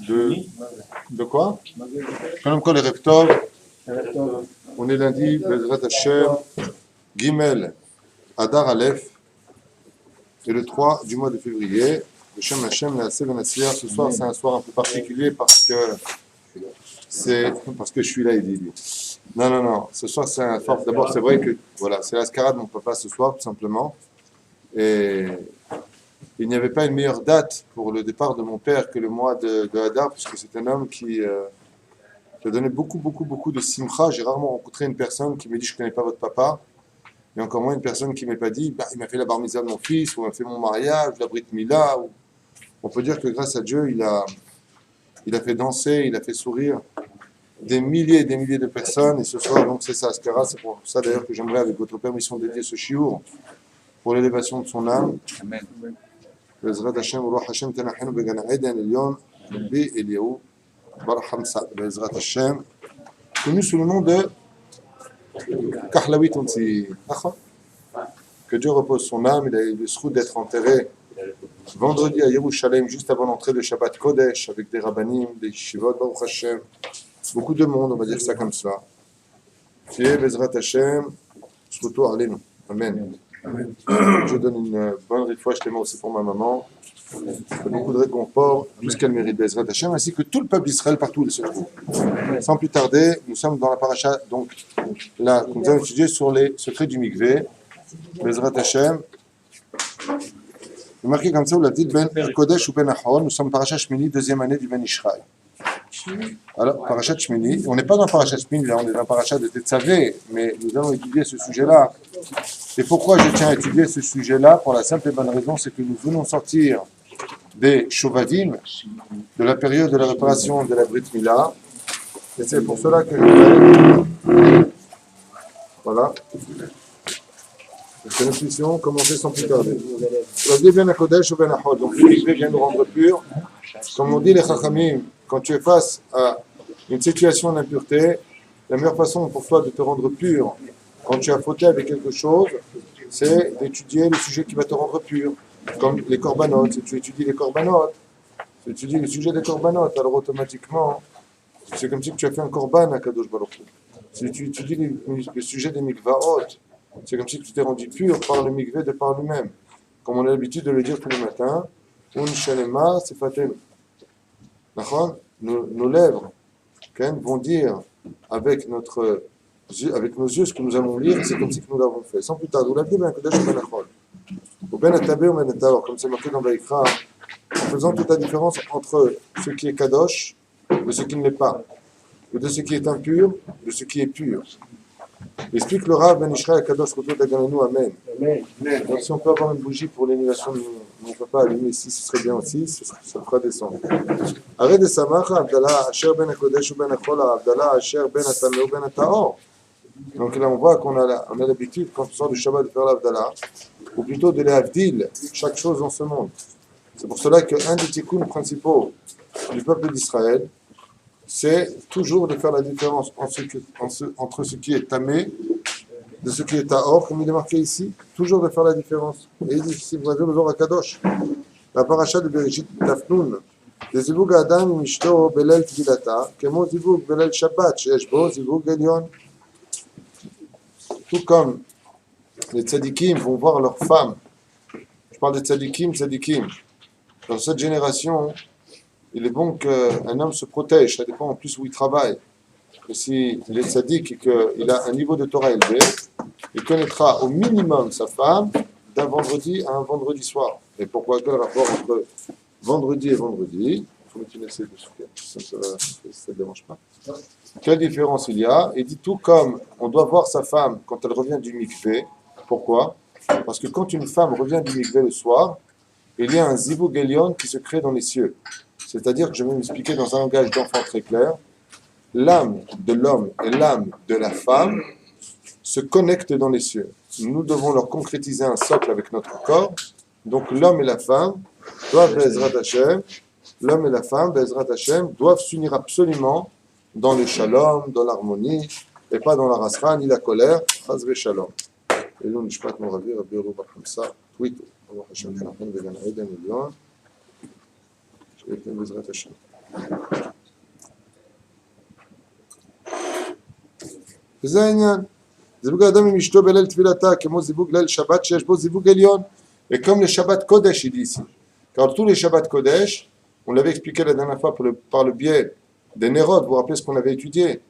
de, de quoi? Quand même, les Reptov, on est lundi, Bezrat Hashem, Gimel, Adar Aleph, et le 3 du mois de février. Hashem Hashem, la Sevenassia. Ce soir, c'est un soir un peu particulier parce que je suis là, il dit lui. Non. Ce soir, c'est un soir. D'abord, c'est vrai que voilà, c'est l'ascarade de mon papa ce soir, tout simplement. Et il n'y avait pas une meilleure date pour le départ de mon père que le mois de Hadar, puisque c'est un homme qui a donné beaucoup de simcha. J'ai rarement rencontré une personne qui me dit je ne connais pas votre papa, et encore moins une personne qui ne m'ait pas dit il m'a fait la bar mitzvah de mon fils, ou il m'a fait mon mariage, la brit mila. On peut dire que grâce à Dieu, il a fait danser, il a fait sourire des milliers et des milliers de personnes. Et ce soir, donc c'est ça, Askara. C'est pour ça d'ailleurs que j'aimerais, avec votre permission, dédier ce shiur pour l'élévation de son âme. Amen. Bezrat Hashem, Ruach Hashem, Tanachenu Began Eden Elyon, Rabbi Eliyahu, Bar Hamsa, Bezrat Hashem, connu sous le nom de Kahlawi Tonsi. Que Dieu repose son âme. Il a eu le sroud d'être enterré vendredi à Yerushalem, juste avant l'entrée de Shabbat Kodesh, avec des rabbanim, des shivot, Baruch Hashem, beaucoup de monde, on va dire ça comme ça. Qui est Bezrat Hashem, surtout Arlenu. Amen. Amen. Je donne une bonne réfoua, je t'aime aussi pour ma maman. Beaucoup de réconfort, tout ce qu'elle mérite, Bezrat Hashem, ainsi que tout le peuple d'Israël partout où il se trouve. Sans plus tarder, nous sommes dans la paracha, donc là, nous allons étudier sur les secrets du mikvé. Bezrat Hashem. Vous marquez comme ça, vous l'avez dit, Ben Kodesh ou Ben Achon, nous sommes paracha Shmini, deuxième année du Ben Ishraï. Alors, paracha Shmini, on n'est pas dans paracha Shmini, là, on est dans paracha de Tetzavé, mais nous allons étudier ce sujet-là. Et pourquoi je tiens à étudier ce sujet-là? Pour la simple et bonne raison, c'est que nous venons sortir des Shovadim, de la période de la réparation de la Brit Mila, et c'est pour cela que je vais, voilà, que nous puissions commencer sans plus tarder. Donc, le mikvé vient nous rendre purs. Comme on dit les Chachamim, quand tu es face à une situation d'impureté, la meilleure façon pour toi de te rendre pur, quand tu as fauté avec quelque chose, c'est d'étudier le sujet qui va te rendre pur. Comme les corbanotes, si tu étudies les corbanotes, si tu étudies le sujet des corbanotes, alors automatiquement, c'est comme si tu as fait un korban à Kadosh Baruch Hu. Si tu étudies le sujet des mikvaot, c'est comme si tu t'es rendu pur par le mikvé de par lui-même. Comme on a l'habitude de le dire tous les matins, Unshalema Sefatem. Nos lèvres vont dire avec nos yeux ce que nous allons lire, c'est comme si nous l'avons fait. Sans plus tarder, vous l'avez dit, Ben Kodesh ou Ben Achol. Ou Ben Atabé ou Ben Ataor, comme c'est marqué dans Vaïkra, en faisant toute la différence entre ce qui est Kadosh et ce qui ne l'est pas, ou de ce qui est impur, de ce qui est pur. Explique le Rav Ben Ishraï Kadosh Koto Dagananu, Amen. Donc si on peut avoir une bougie pour l'élévation de mon papa allumé ici, ce serait bien aussi, ça fera descendre. Arrête de Samacha, Abdallah, Asher Ben Kodesh ou Ben Achol, Abdallah, Asher Ben Atamé ou Ben Ataor. Donc là on voit qu'on a l'habitude, quand on sort du Shabbat, de faire l'Abdallah, ou plutôt de l'Avdil, chaque chose dans ce monde. C'est pour cela qu'un des tikkuns principaux du peuple d'Israël, c'est toujours de faire la différence entre ce qui est tamé, de ce qui est taor, comme il est marqué ici, toujours de faire la différence. Et il dit ici, vous avez besoin à Kadosh, la paracha de Bereshit Tafnun, des zivug Adam mishto belel tvilata, kemo zivug belel Shabbat, sheyesh bo zivug elyon. Tout comme les tzadikim vont voir leurs femmes, je parle des tzadikim. Dans cette génération, il est bon qu'un homme se protège, ça dépend en plus où il travaille. Et si il est tzaddik et qu'il a un niveau de Torah élevé, il connaîtra au minimum sa femme d'un vendredi à un vendredi soir. Et pourquoi? Quel rapport entre vendredi et vendredi? Il faut mettre une essai dessus, ça ne dérange pas. Quelle différence il y a? Il dit tout comme on doit voir sa femme quand elle revient du mikvé. Pourquoi? Parce que quand une femme revient du mikvé le soir, il y a un zivug elyon qui se crée dans les cieux. C'est-à-dire que je vais m'expliquer dans un langage d'enfant très clair. L'âme de l'homme et l'âme de la femme se connectent dans les cieux. Nous devons leur concrétiser un socle avec notre corps. Donc l'homme et la femme doivent, Bezrat Hashem, l'homme et la femme, Bezrat Hashem, doivent s'unir absolument dans le shalom, dans l'harmonie, et pas dans la rasra ni la colère. Chazve shalom. Et nous, Nishpat Moravi, Rabbi Yeru Bar Hamsa, Twito. Baruch Hashem, Tanachenu Began Eden Elyon. Bezrat Hashem. וזה העניין. זיווג האדם עם אשתו בליל תפילתה, כמו זיווג ליל שבת שיש בו זיווג עליון, et comme le Shabbat Kodesh, il dit ici. Car tous les Shabbat Kodesh, on l'avait expliqué la dernière fois par le biais des Nérot, vous vous rappelez ce qu'on avait étudié.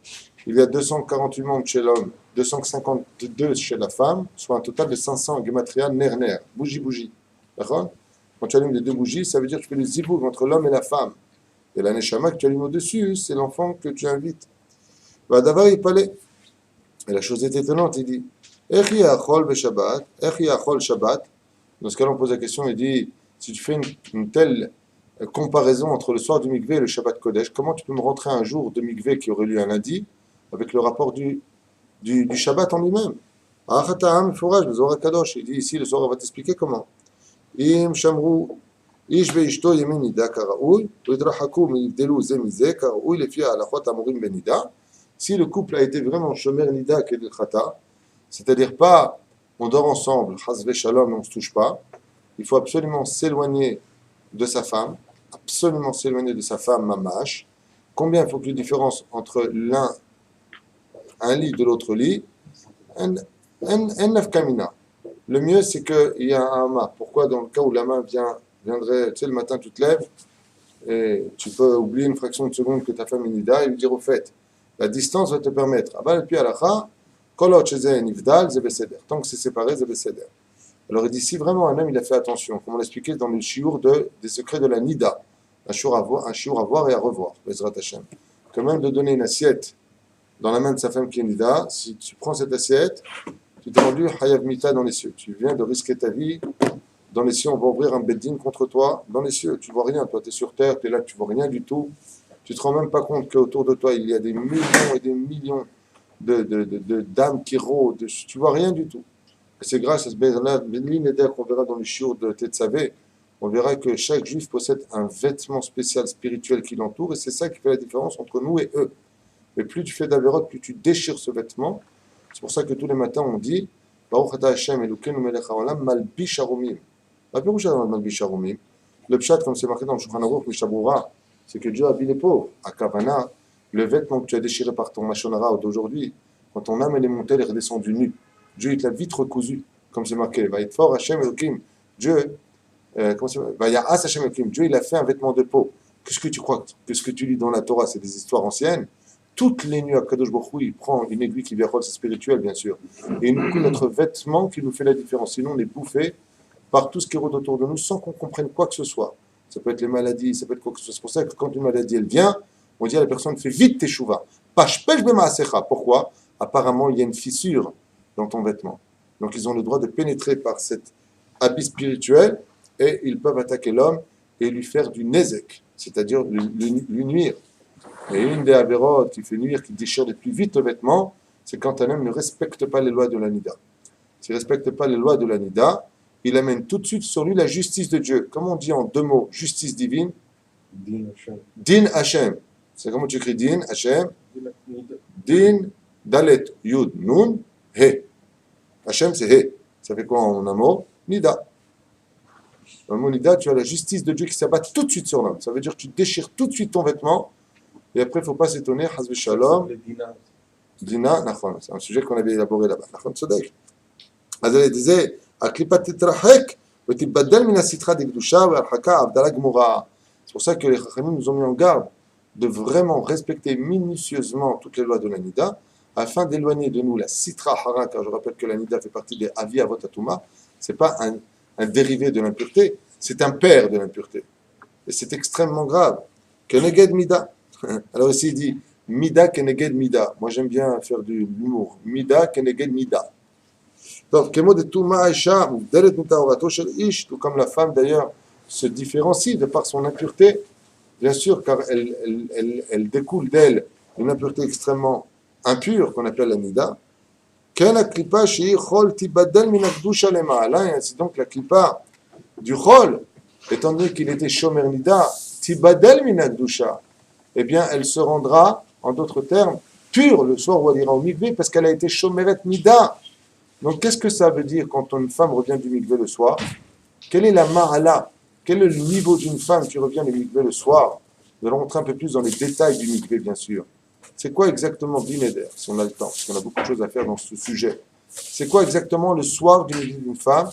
Il y a 248 membres chez l'homme, 252 chez la femme, soit un total de 500 Gematria Ner-Ner, bougie. D'accord? Quand tu allumes les deux bougies, ça veut dire que tu fais le ziboug entre l'homme et la femme. Et la Neshama que tu allumes au-dessus, c'est l'enfant que tu invites. D'abord, il parlait. Et la chose est étonnante, il dit Echi achol Shabbat, Echi achol Shabbat. Dans ce cas-là, on pose la question, il dit si tu fais une telle comparaison entre le soir du mikvé et le Shabbat Kodesh, comment tu peux me rentrer un jour de mikvé qui aurait lieu un lundi avec le rapport du Shabbat en lui-même? Il dit ici, le soir, on va t'expliquer comment. Im Shamru, Ish ve'ishto yemin nida karaoui, Udrachaku mi'ivdelu ze mize, karaoui lefi ha'alachot amurim benida. Si le couple a été vraiment shomer nida kedil chata, c'est-à-dire pas on dort ensemble, chas shalom, on ne se touche pas, il faut absolument s'éloigner de sa femme, mamash. Combien il faut que la différence entre un lit de l'autre lit? Un nafkamina. Le mieux, c'est qu'il y a un hama. Pourquoi? Dans le cas où la main viendrait, tu sais, le matin, tu te lèves, et tu peux oublier une fraction de seconde que ta femme est nida et lui dire au fait, la distance va te permettre. Tant que c'est séparé, c'est besséder. Alors il dit, si vraiment un homme il a fait attention, comme on l'expliquait dans le shiur des secrets de la nida, un shiur à voir et à revoir, Bezrat Hashem. Quand même de donner une assiette dans la main de sa femme qui est nida, si tu prends cette assiette, tu t'es rendu hayav mita dans les cieux. Tu viens de risquer ta vie dans les cieux, on va ouvrir un beddin contre toi dans les cieux. Tu vois rien, toi tu es sur terre, tu es là, tu vois rien du tout. Tu te rends même pas compte qu'autour de toi il y a des millions et des millions d'âmes qui rôdent, tu vois rien du tout. Et c'est grâce à ce Bénin qu'on verra dans le shiur de Tetzavé, on verra que chaque juif possède un vêtement spécial spirituel qui l'entoure, et c'est ça qui fait la différence entre nous et eux. Et plus tu fais d'Averot, plus tu déchires ce vêtement. C'est pour ça que tous les matins on dit Baruch ata Hashem Elokeinu melech haolam malbish harumim. Malbish harumim. Le pshat, comme c'est marqué dans le Shulchan Aruch Mishabura, c'est que Dieu habille les pauvres. À Kavana, le vêtement que tu as déchiré par ton machonara d'aujourd'hui, quand ton âme elle est montée, elle est redescendue nue. Dieu il te l'a vite recousu, comme c'est marqué. Va être fort Hashem Elokim. Dieu, Hashem Elokim. Dieu il a fait un vêtement de peau. Qu'est-ce que tu crois que ce que tu lis dans la Torah, c'est des histoires anciennes? Toutes les nuits, Kadosh Baruch Hu, il prend une aiguille qui vient c'est spirituel, bien sûr. Et il nous coule notre vêtement qui nous fait la différence. Sinon, on est bouffé par tout ce qui rôde autour de nous sans qu'on comprenne quoi que ce soit. Ça peut être les maladies, ça peut être quoi que ce soit. C'est pour ça que quand une maladie, elle vient, on dit à la personne, fais vite tes chouvas. Pourquoi? Apparemment, il y a une fissure dans ton vêtement. Donc, ils ont le droit de pénétrer par cet habit spirituel et ils peuvent attaquer l'homme et lui faire du nezek, c'est-à-dire lui nuire. Et une des avérotes qui fait nuire, qui déchire le plus vite le vêtement, c'est quand un homme ne respecte pas les lois de la Nida. S'il ne respecte pas les lois de la Nida, il amène tout de suite sur lui la justice de Dieu. Comment on dit en deux mots justice divine? Din Hashem. Din Hashem. C'est comment tu écris Din Hashem? Din Dalet Yud Nun He. Hashem c'est He. Ça fait quoi en un mot? Nida. Dans le mot Nida, tu as la justice de Dieu qui s'abat tout de suite sur l'homme. Ça veut dire que tu déchires tout de suite ton vêtement. Et après, il ne faut pas s'étonner, Hazve Shalom. Dina, c'est un sujet qu'on avait élaboré là-bas. אז elle disait, הקליפה תתרחק ותיבדל מן הסטרה דקדושה והרחקה הבדלה גמורה. C'est pour ça que les Chachamim nous ont mis en garde de vraiment respecter minutieusement toutes les lois de la Nida, afin d'éloigner de nous la sitra hara, car je rappelle que la Nida fait partie des avi avot atuma. Ce n'est pas un dérivé de l'impureté, c'est un père de l'impureté. Et c'est extrêmement grave. Keneged mida. Alors ici il dit Mida keneged mida. Moi j'aime bien faire de l'humour. Mida keneged mida. Donc, tout comme la femme d'ailleurs se différencie de par son impureté, bien sûr, car elle découle d'elle une impureté extrêmement impure qu'on appelle la Nida. C'est donc la klipa du Chol, étant donné qu'il était Shomer Nida, Tibadel Minakdusha. Eh bien, elle se rendra, en d'autres termes, pure le soir où elle ira au mikvé, parce qu'elle a été Shomeret Nida. Donc, qu'est-ce que ça veut dire quand une femme revient du mikvé le soir? Quelle est la ma'ala? Quel est le niveau d'une femme qui revient du mikvé le soir? Nous allons rentrer un peu plus dans les détails du mikvé, bien sûr. C'est quoi exactement Bineder, si on a le temps, parce qu'on a beaucoup de choses à faire dans ce sujet. C'est quoi exactement le soir du mikvé d'une femme?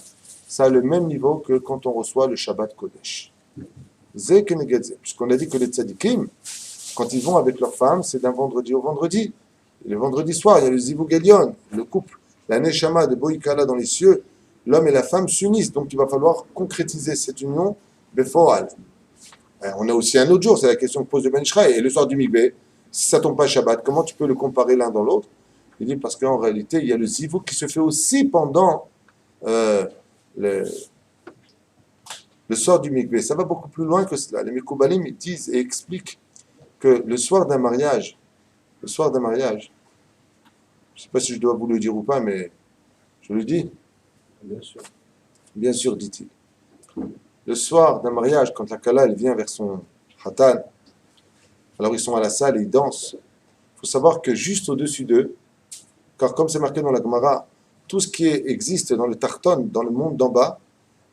Ça a le même niveau que quand on reçoit le Shabbat Kodesh. Zé Kenegedze, puisqu'on a dit que les tzadikim, quand ils vont avec leurs femmes, c'est d'un vendredi au vendredi. Et le vendredi soir, il y a le Zivug Elyon, le couple, la Neshama de Boïkala dans les cieux. L'homme et la femme s'unissent, donc il va falloir concrétiser cette union Befoal. On a aussi un autre jour, c'est la question que pose le Ben Ishraï. Et le soir du Mikvé, si ça tombe pas Shabbat, comment tu peux le comparer l'un dans l'autre? Il dit parce qu'en réalité, il y a le Zivug qui se fait aussi pendant le soir du Mikvé. Ça va beaucoup plus loin que cela. Les Mekoubalim ils disent et expliquent que le soir d'un mariage, je ne sais pas si je dois vous le dire ou pas, mais je le dis. Bien sûr, dit-il. Le soir d'un mariage, quand la Kala elle vient vers son Hatan, alors ils sont à la salle et ils dansent. Il faut savoir que juste au-dessus d'eux, car comme c'est marqué dans la Gemara, tout ce qui existe dans le Tarton, dans le monde d'en bas,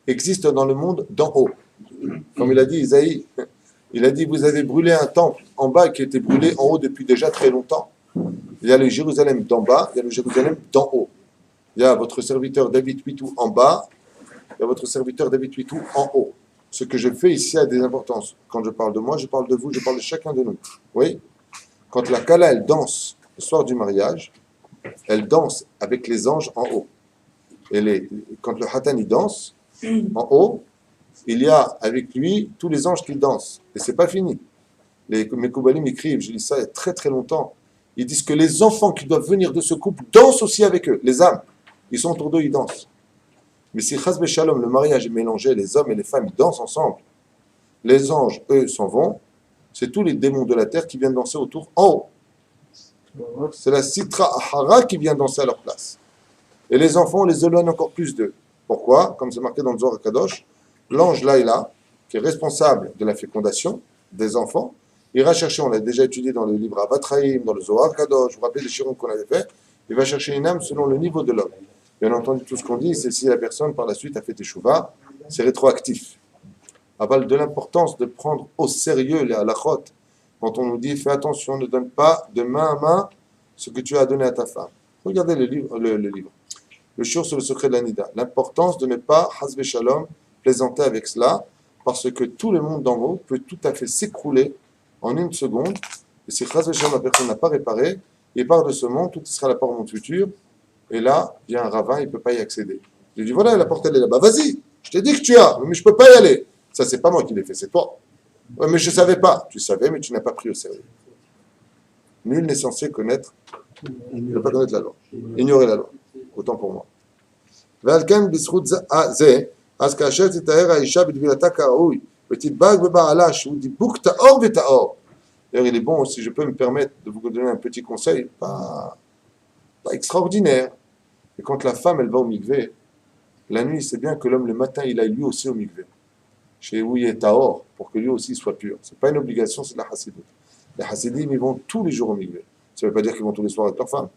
existe dans le monde d'en haut. Comme il a dit Isaïe, il a dit, vous avez brûlé un temple en bas qui était brûlé en haut depuis déjà très longtemps. Il y a le Jérusalem d'en bas, il y a le Jérusalem d'en haut. Il y a votre serviteur David Huitou en bas, il y a votre serviteur David Huitou en haut. Ce que je fais ici a des importances. Quand je parle de moi, je parle de vous, je parle de chacun de nous. Oui. Quand la Kala, elle danse le soir du mariage, elle danse avec les anges en haut. Et quand le Hatan, il danse, en haut, il y a avec lui tous les anges qui dansent. Et c'est pas fini. Les Mekoubalim écrivent, je lis ça il y a très très longtemps, ils disent que les enfants qui doivent venir de ce couple dansent aussi avec eux, les âmes. Ils sont autour d'eux, ils dansent. Mais si Chas Shalom, le mariage est mélangé, les hommes et les femmes, ils dansent ensemble. Les anges, eux, s'en vont. C'est tous les démons de la terre qui viennent danser autour en haut. C'est la Sitra Ahara qui vient danser à leur place. Et les enfants, on les éloigne encore plus d'eux. Pourquoi? Comme c'est marqué dans le Zohar Kadosh, l'ange Laïla, qui est responsable de la fécondation des enfants, ira chercher, on l'a déjà étudié dans le livre Avatraïm, dans le Zohar Kadosh, vous vous rappelez les chirons qu'on avait fait, il va chercher une âme selon le niveau de l'homme. Bien entendu, tout ce qu'on dit, c'est si la personne par la suite a fait teshuva, c'est rétroactif. Aval de l'importance de prendre au sérieux les halachot. Quand on nous dit, fais attention, ne donne pas de main à main ce que tu as donné à ta femme. Regardez le livre. Le shiur sur le secret de la Nida. L'importance de ne pas, hasbe shalom, plaisanter avec cela, parce que tout le monde d'en haut peut tout à fait s'écrouler en une seconde. Et si hasbe shalom, la personne n'a pas réparé, il part de ce monde, tout sera la porte du monde futur. Et là, vient un ravin, il ne peut pas y accéder. Je lui dis, voilà, la porte, elle est là-bas. Vas-y, je t'ai dit que tu as, mais je ne peux pas y aller. Ça, c'est pas moi qui l'ai fait, c'est toi. Ouais, mais je ne savais pas. Tu savais, mais tu n'as pas pris au sérieux. Nul n'est censé connaître, ne pas connaître la loi. Ignorer la loi. Autant pour moi. D'ailleurs, il est bon, si je peux me permettre de vous donner un petit conseil, pas extraordinaire. Et quand la femme, elle va au mikvé, la nuit, c'est bien que l'homme, le matin, il aille lui aussi au mikvé. Chez où il est Taor, pour que lui aussi soit pur. Ce n'est pas une obligation, c'est de la Hassidoute. Les Hassidim, ils vont tous les jours au mikvé. Ça ne veut pas dire qu'ils vont tous les soirs avec leur femme.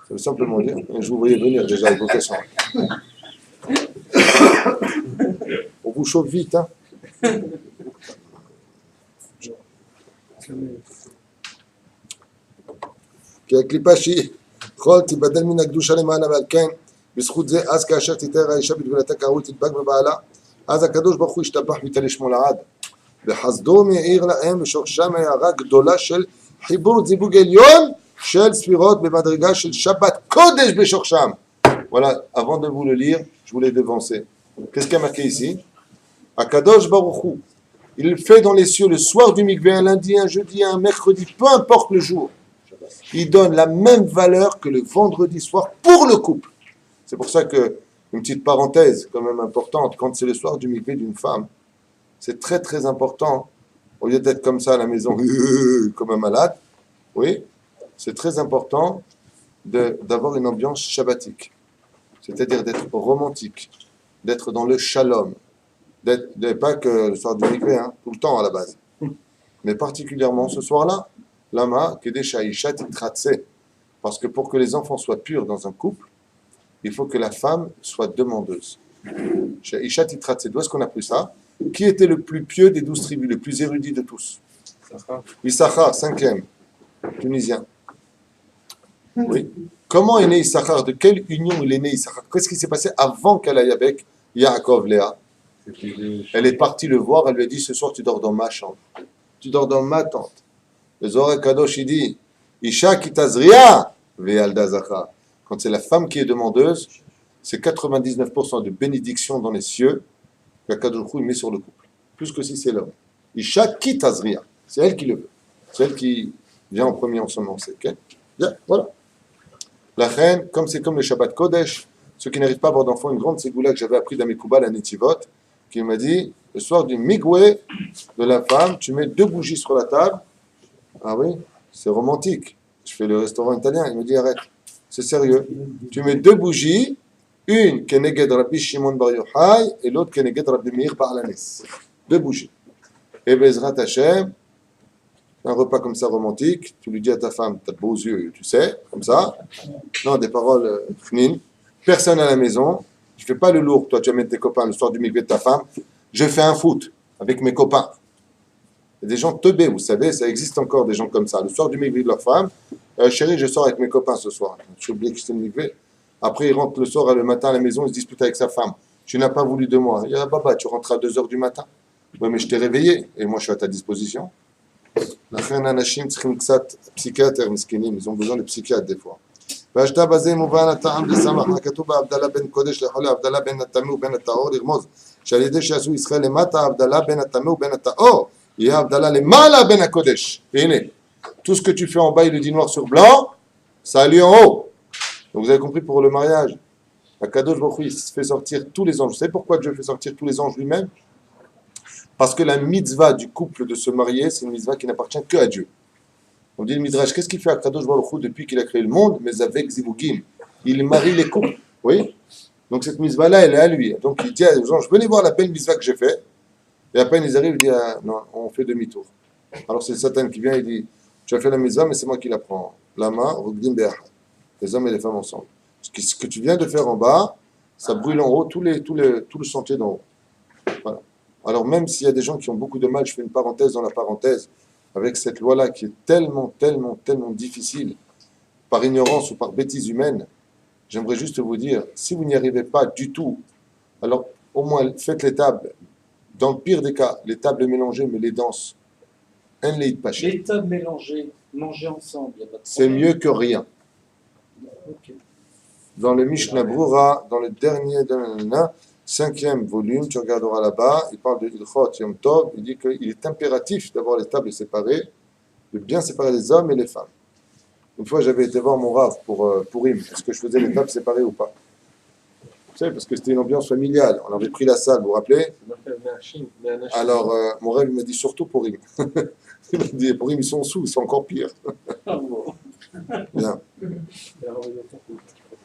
Ça veut simplement dire, je vous voyais venir déjà avec vos questions. On vous chauffe vite, hein. כי הקליפה שהיא כל תיבדל מן הקדושה למעלה ועל כן בזכות זה אז כאשר תתאר האישה בטבילתה כראוי תדבק בבעלה אז הקדוש ברוך הוא ישתבח ויתעלה שמו לעד וחסדו מאיר להם ושורשם הערה גדולה של חיבור זיווג עליון של ספירות במדרגה של שבת קודש בשורשם. Voilà, avant de vous le lire, je voulais devancer. Qu'est-ce qu'il y a marqué ici? Akadosh Baruch Hu, il fait dans les cieux le soir du mikvé, un lundi, un jeudi, un mercredi, peu importe le jour. Il donne la même valeur que le vendredi soir pour le couple. C'est pour ça que, une petite parenthèse quand même importante, quand c'est le soir du mikvé d'une femme, c'est très très important, au lieu d'être comme ça à la maison, comme un malade, oui, c'est très important d'avoir une ambiance shabbatique, c'est-à-dire d'être romantique, d'être dans le shalom, pas que le soir du mikvé, hein, tout le temps à la base, mais particulièrement ce soir-là, Lama, Kedesha Isha Titratse. Parce que pour que les enfants soient purs dans un couple, il faut que la femme soit demandeuse. Isha Titratse, d'où est-ce qu'on a pris ça? Qui était le plus pieux des 12 tribus, le plus érudit de tous? Issachar, cinquième, tunisien. Oui. Comment est né Issachar? De quelle union il est né Issachar? Qu'est-ce qui s'est passé avant qu'elle aille avec Yaakov, Léa? Elle est partie le voir, elle lui a dit ce soir tu dors dans ma chambre. Tu dors dans ma tente. Le Zohar Kadosh il dit Isha kitazria ve'alda zachar. Quand c'est la femme qui est demandeuse, c'est 99% de bénédiction dans les cieux qu'Akadosh il met sur le couple. Plus que si c'est l'homme. Isha kitazria. C'est elle qui le veut. C'est elle qui vient en premier en semence. Okay? Bien, voilà. La reine, comme c'est comme le Shabbat Kodesh, ceux qui n'arrivent pas à avoir d'enfants, une grande ségoula que j'avais appris d'Amikoubal à Netivot, qui m'a dit, le soir du migwé de la femme, tu mets 2 bougies sur la table. Ah oui, c'est romantique. Je fais le restaurant italien, il me dit, arrête, c'est sérieux. Tu mets 2 bougies, une Keneged Rabbi Shimon Bar Yochai et l'autre Keneged Rabbi Meir Bar Lanes. 2 bougies. Et Bezrat Hashem, un repas comme ça romantique, tu lui dis à ta femme, t'as de beaux yeux, tu sais, comme ça. Non, des paroles fnines. Personne à la maison. Je fais pas le lourd. Toi, tu amènes tes copains le soir du migvé de ta femme. Je fais un foot avec mes copains. Il y a des gens teubés, vous savez, ça existe encore des gens comme ça. Le soir du migvé de leur femme, chérie, je sors avec mes copains ce soir. J'ai oublié que c'était le migvé. Après, il rentre le soir, le matin à la maison, il se dispute avec sa femme. Tu n'as pas voulu de moi. Il y a Baba, tu rentres à 2h du matin. Oui, mais je t'ai réveillé et moi, je suis à ta disposition. לכן אנשים צריכים קצת פסיכיאטר מסכנים, ils ont besoin de psychiatre des fois. והשתה בזה מובן הטעם ושמח, הכתוב בהבדלה בין קודש לחולה, הבדלה בין הטמא ובין הטהור, לרמוז שעל ידי שעשו ישראל למטה, הבדלה בין הטמא ובין הטהור, יהיה הבדלה למעלה בין הקודש. והנה, tout ce que tu fais en bas, il le dit noir sur blanc, ça a lieu en haut. Donc vous avez compris pour le mariage, Akadosh Baruch Hu, il fait sortir tous les anges. Vous savez pourquoi Dieu fait sortir tous les anges lui-même? Parce que la mitzvah du couple de se marier, c'est une mitzvah qui n'appartient que à Dieu. On dit le Midrash, qu'est-ce qu'il fait Akadosh Baruch Hu depuis qu'il a créé le monde? Mais avec Zivugim, il marie les couples. Oui. Donc cette mitzvah-là, elle est à lui. Donc il dit aux anges, venez voir la belle mitzvah que j'ai faite. Et après, ils arrivent, il dit, ah, non, on fait demi-tour. Alors c'est Satan qui vient, il dit, tu as fait la mitzvah, mais c'est moi qui la prends. La main, Rugdim Be'achad. Les hommes et les femmes ensemble. Ce que tu viens de faire en bas, ça brûle en haut, tout le sentier d'en haut. Voilà. Alors même s'il y a des gens qui ont beaucoup de mal, je fais une parenthèse dans la parenthèse, avec cette loi-là qui est tellement difficile, par ignorance ou par bêtise humaine, j'aimerais juste vous dire, si vous n'y arrivez pas du tout, alors au moins faites les tables. Dans le pire des cas, les tables mélangées, mais les danses, un lead pas cher. Les tables mélangées, manger ensemble, il n'y a pas de C'est mieux que rien. Okay. Dans le Mishnah Brura, dans le dernier, 5e volume, tu regarderas là-bas, il parle de Ilchot Yom Tov, il dit qu'il est impératif d'avoir les tables séparées, de bien séparer les hommes et les femmes. Une fois, j'avais été voir mon Rav pour Purim, est-ce que je faisais les tables séparées ou pas? Vous savez, parce que c'était une ambiance familiale, on avait pris la salle, vous vous rappelez? Alors, mon Rav m'a dit surtout Purim. Il m'a dit, Purim, ils sont sous, c'est encore pire. Bien.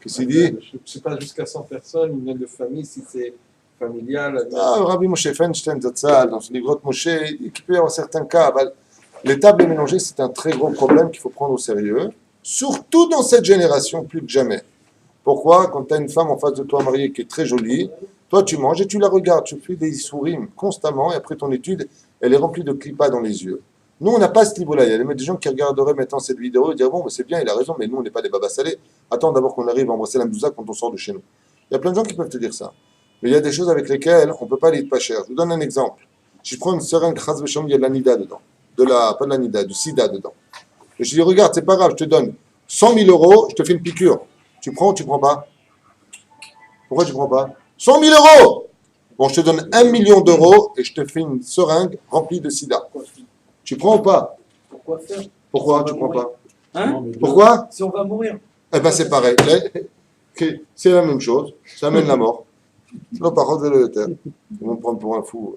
Qu'est-ce qu'il dit? C'est pas jusqu'à 100 personnes, une aide de famille, si c'est familial. Ah, Rabbi Moshe Feinstein, dans ce livre de Moshe, il peut y avoir certains cas. Les tables mélangées, c'est un très gros problème qu'il faut prendre au sérieux, surtout dans cette génération, plus que jamais. Pourquoi? Quand tu as une femme en face de toi mariée qui est très jolie, toi tu manges et tu la regardes, tu fais des sourires constamment, et après ton étude, elle est remplie de clipas dans les yeux. Nous, on n'a pas ce niveau-là. Il y a des gens qui regarderaient maintenant cette vidéo et dire bon, c'est bien, il a raison, mais nous, on n'est pas des babas salés. Attends d'abord qu'on arrive à embrasser la moussa quand on sort de chez nous. Il y a plein de gens qui peuvent te dire ça. Mais il y a des choses avec lesquelles on ne peut pas aller pas cher. Je vous donne un exemple. Si je prends une seringue, il y a de l'anida dedans. Pas de l'anida, du sida dedans. Et je dis regarde, c'est pas grave, je te donne 100 000 euros, je te fais une piqûre. Tu prends ou tu prends pas? Pourquoi tu prends pas? 100 000 euros! Bon, je te donne 1 million d'euros et je te fais une seringue remplie de sida. Tu prends ou pas? Pourquoi faire? Pourquoi tu prends pas? Hein? Pourquoi? Si on va mourir. Eh bien, c'est pareil. C'est la même chose. Ça amène la mort. Non, par contre, le terre. Ils vont me prendre pour un fou.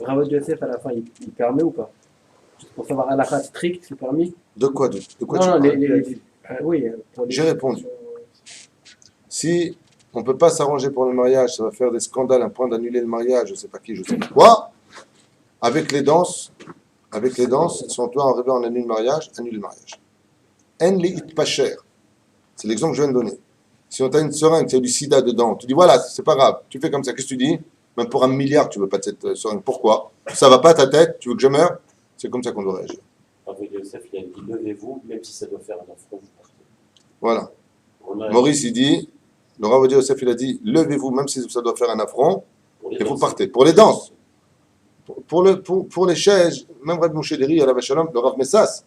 Rav Yosef, à la fin, il permet ou pas? Pour savoir à la fin strict, c'est permis? De quoi tu Non, parles? oui. J'ai répondu. Si on ne peut pas s'arranger pour le mariage, ça va faire des scandales, un point d'annuler le mariage, je ne sais pas qui, je ne sais pas quoi. Avec les danses, si on doit arriver en annule le mariage, annule le mariage. En li it pas cher. C'est l'exemple que je viens de donner. Si on t'a une seringue, il y a du sida dedans, tu dis voilà, c'est pas grave, tu fais comme ça, qu'est-ce que tu dis? Même pour 1 milliard, tu veux pas de cette seringue. Pourquoi? Ça va pas à ta tête, tu veux que je meure? C'est comme ça qu'on doit réagir. Rav Yosef, il a dit levez-vous, même si ça doit faire un affront, vous partez. Voilà. On a- Maurice, il dit, le Rav Yosef, il a dit, levez-vous, même si ça doit faire un affront, pour les et vous danses. partez. Pour les danses. Pour les chaises, même Rav Moshe Deri, à la Vachalom, le Rav Messas,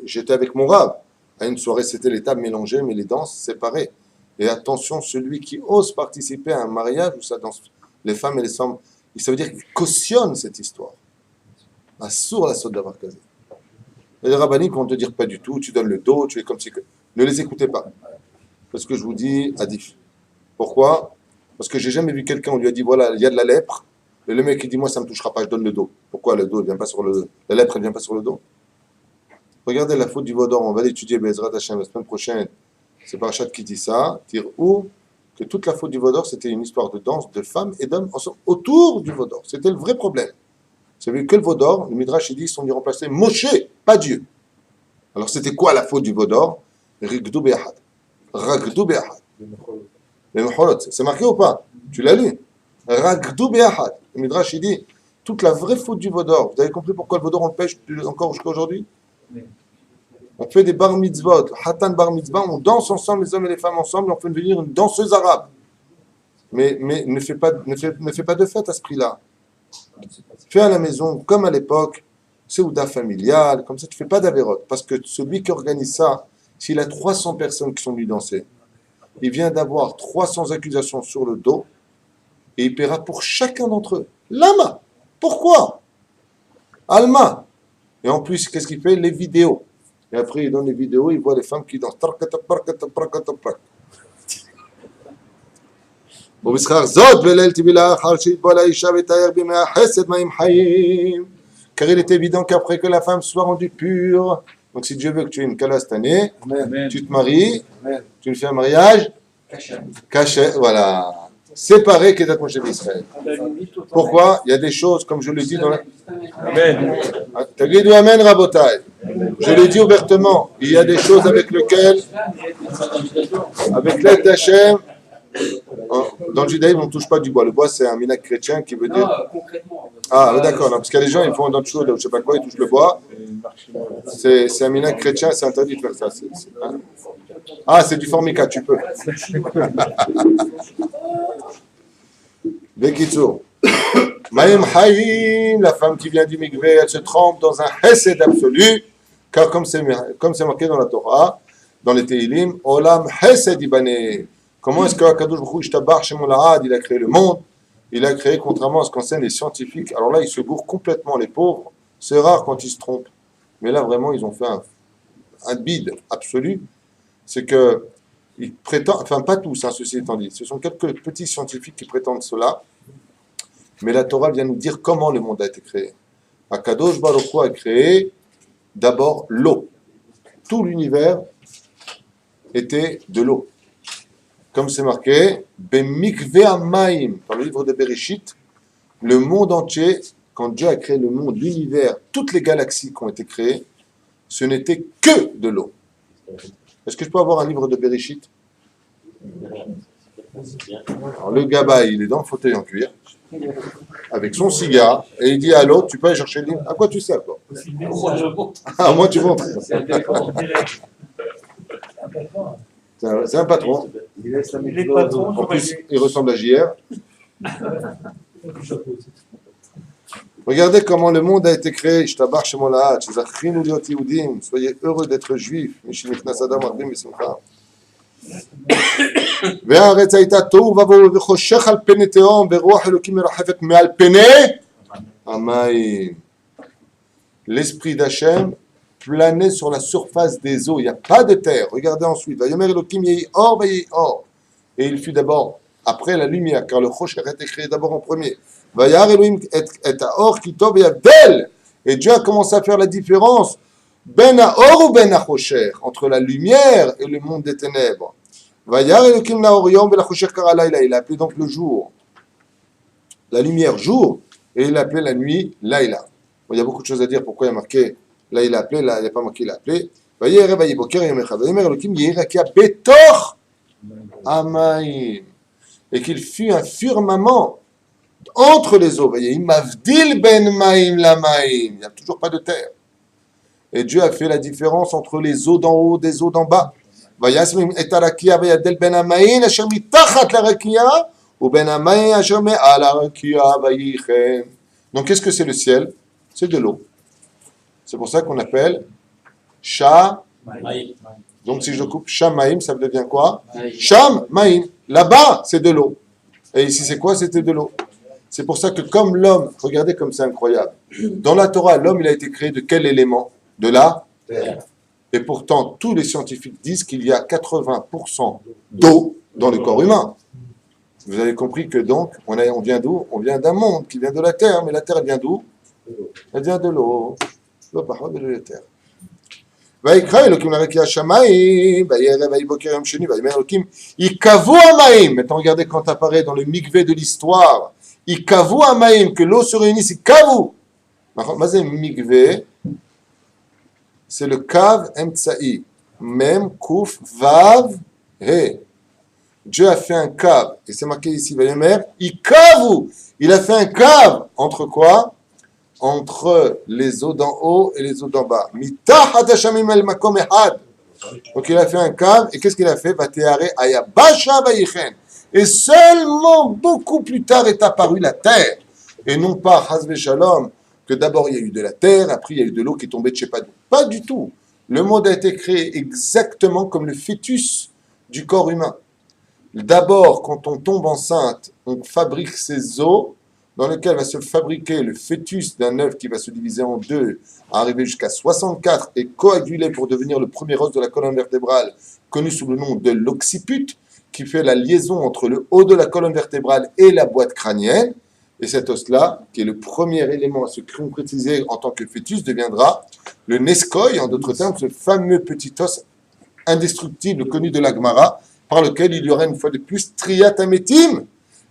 j'étais avec mon Rav. À une soirée, c'était les tables mélangées, mais les danses séparées. Et attention, celui qui ose participer à un mariage où ça danse les femmes et les hommes, ça veut dire qu'il cautionne cette histoire. Assour la saute d'avoir casé. Et les rabbiniques vont te dire pas du tout, tu donnes le dos, tu es comme si. Ne les écoutez pas. Parce que je vous dis, Adif. Pourquoi? Parce que j'ai jamais vu quelqu'un, on lui a dit voilà, il y a de la lèpre. Et le mec, il dit moi, ça ne me touchera pas, je donne le dos. Pourquoi le dos ne vient pas sur le dos? La lèpre, elle ne vient pas sur le dos. Regardez la faute du Vaudor, on va l'étudier, Bezrat Hashem, la semaine prochaine. C'est Parashat qui dit ça. Dire où que toute la faute du Vaudor, c'était une histoire de danse de femmes et d'hommes ensemble autour du Vaudor. C'était le vrai problème. Vous savez que le Vaudor, le Midrash, il dit, ils sont venus remplacer Moshe, pas Dieu. Alors c'était quoi la faute du Vaudor? Rigdou be'ahad. Ragdou be'ahad. Les Mecholot, c'est marqué ou pas? Tu l'as lu? Ragdou be'ahad. Le Midrash, il dit, toute la vraie faute du Vaudor. Vous avez compris pourquoi le Vaudor, on le pêche encore jusqu'à aujourd'hui? On fait des bar mitzvot, hatan bar mitzvah, on danse ensemble, les hommes et les femmes ensemble, on fait devenir une danseuse arabe. Mais ne fais pas de fête à ce prix-là. Fais à la maison, comme à l'époque, Seouda familiale, comme ça, tu ne fais pas d'avérote. Parce que celui qui organise ça, s'il a 300 personnes qui sont venues danser, il vient d'avoir 300 accusations sur le dos, et il paiera pour chacun d'entre eux. Lama. Pourquoi? Alma. Et en plus, qu'est-ce qu'il fait? Les vidéos. Et après, il donne les vidéos, il voit les femmes qui dansent. Car il est évident qu'après que la femme soit rendue pure, donc si Dieu veut que tu aies une kala cette année, tu te maries, tu fais un mariage, caché, voilà, séparé qui est accroché d'Israël. Pourquoi? Il y a des choses, comme je le dis dans la... Amen. Taguidou Amen Rabotai. Je le dis ouvertement, il y a des choses avec lesquelles, avec l'aide d'Hachem, dans le judaïsme, on ne touche pas du bois. Le bois, c'est un minhag chrétien qui veut dire. Concrètement. Ah, d'accord, non, parce qu'il y a des gens, ils font dans le chaud, je ne sais pas quoi, ils touchent le bois. C'est un minhag chrétien, c'est interdit de faire ça. Hein? Ah, c'est du formica, tu peux. Bekitsour. Maïm Haïm, la femme qui vient du Mikvé, elle se trempe dans un hesed absolu, car comme c'est marqué dans la Torah, dans les Teilim, Olam hesed ibane. Comment est-ce que Akadosh Baruch Hu Ishtabar Shemo La'ad, il a créé le monde? Il a créé, contrairement à ce qu'enseignent les scientifiques. Alors là, ils se gourrent complètement, les pauvres. C'est rare quand ils se trompent. Mais là, vraiment, ils ont fait un bide absolu. C'est que, ils prétendent, enfin pas tous, hein, ceci étant dit, ce sont quelques petits scientifiques qui prétendent cela. Mais la Torah vient nous dire comment le monde a été créé. Akadosh Baruch Hu a créé d'abord l'eau. Tout l'univers était de l'eau. Comme c'est marqué, Bemikve Amaim, dans le livre de Bereshit, le monde entier, quand Dieu a créé le monde, l'univers, toutes les galaxies qui ont été créées, ce n'était que de l'eau. Est-ce que je peux avoir un livre de Bereshit? Alors, le gaba, il est dans le fauteuil en cuir, avec son cigare, et il dit à l'autre, tu peux aller chercher le livre. À quoi tu sers, toi? Ah, moi, tu montres. C'est un patron. Il est patron. En plus, il ressemble à JR. Regardez comment le monde a été créé. Soyez heureux d'être juifs. L'esprit d'Hachem planait sur la surface des eaux. Il n'y a pas de terre. Regardez ensuite. Et il fut d'abord après la lumière, car le Chosher a été créé d'abord en premier. Et Dieu a commencé à faire la différence ben Haor ou ben Chosher, entre la lumière et le monde des ténèbres. Il a appelé donc le jour, la lumière jour, et il a appelé la nuit Laïla. Bon, il y a beaucoup de choses à dire pourquoi il y a marqué là il a appelé, là il n'y a pas marqué il a appelé. Et qu'il fut un firmament entre les eaux. Voyez, mavdil ben maïm la maïm. Il n'y a toujours pas de terre. Et Dieu a fait la différence entre les eaux d'en haut et des eaux d'en bas. Vayasmim et arakia vayadel ben amaïn asher mitachat la rakia ou ben amaïn asher me'al la rakia vayichen. Donc qu'est-ce que c'est le ciel? C'est de l'eau. C'est pour ça qu'on appelle Shah. Maïm. Donc si je coupe Shamaïm, ça devient quoi? Maïm. Sham Maïm. Là-bas, c'est de l'eau. Et ici, c'est quoi? C'était de l'eau. C'est pour ça que comme l'homme, regardez comme c'est incroyable. Dans la Torah, l'homme, il a été créé de quel élément? De la terre. Et pourtant, tous les scientifiques disent qu'il y a 80% d'eau dans le corps humain. Vous avez compris que donc, on vient d'où? On vient d'un monde qui vient de la terre. Mais la terre, elle vient d'où? Elle vient de l'eau. L'eau, par contre, de la terre. ויקרא אלוקים לרקיע השמיים, וירא ויהי בוקר יום שני, ויאמר אלוקים, יקבעו המים. Maintenant, regardez quand apparaît dans le mikvé de l'histoire, יקבעו המים, que l'eau se réunisse, יקבעו. מה זה mikvé? C'est le kav emtsa'i, mem, kuf, vav, he. Dieu a fait un kav, et c'est marqué ici, ויאמר, יקבעו. Il a fait un kav, entre quoi? Entre les eaux d'en haut et les eaux d'en bas. Donc il a fait un cave, et qu'est-ce qu'il a fait? Et seulement beaucoup plus tard est apparue la terre. Et non pas, Hazve Shalom, que d'abord il y a eu de la terre, après il y a eu de l'eau qui est tombée de je sais pas d'où. Pas du tout. Le monde a été créé exactement comme le fœtus du corps humain. D'abord, quand on tombe enceinte, on fabrique ces os dans lequel va se fabriquer le fœtus d'un œuf qui va se diviser en deux, arriver jusqu'à 64 et coaguler pour devenir le premier os de la colonne vertébrale, connu sous le nom de l'occiput, qui fait la liaison entre le haut de la colonne vertébrale et la boîte crânienne. Et cet os-là, qui est le premier élément à se concrétiser en tant que fœtus, deviendra le nescoï, en d'autres termes, ce fameux petit os indestructible connu de la Gemara, par lequel il y aura une fois de plus triatamétim.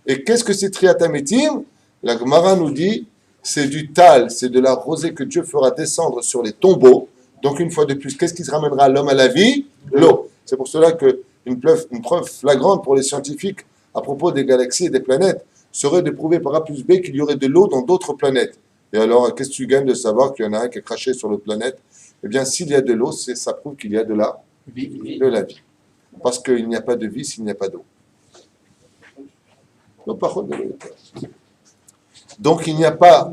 Et qu'est-ce que c'est triatamétim? La Gemara nous dit, c'est du tal, c'est de la rosée que Dieu fera descendre sur les tombeaux. Donc une fois de plus, qu'est-ce qui se ramènera l'homme à la vie? L'eau. C'est pour cela qu'une preuve flagrante pour les scientifiques à propos des galaxies et des planètes serait de prouver par A plus B qu'il y aurait de l'eau dans d'autres planètes. Et alors, qu'est-ce que tu gagnes de savoir qu'il y en a un qui a craché sur l'autre planète? Eh bien, s'il y a de l'eau, ça prouve qu'il y a de la vie. Parce qu'il n'y a pas de vie s'il n'y a pas d'eau. Donc il n'y a pas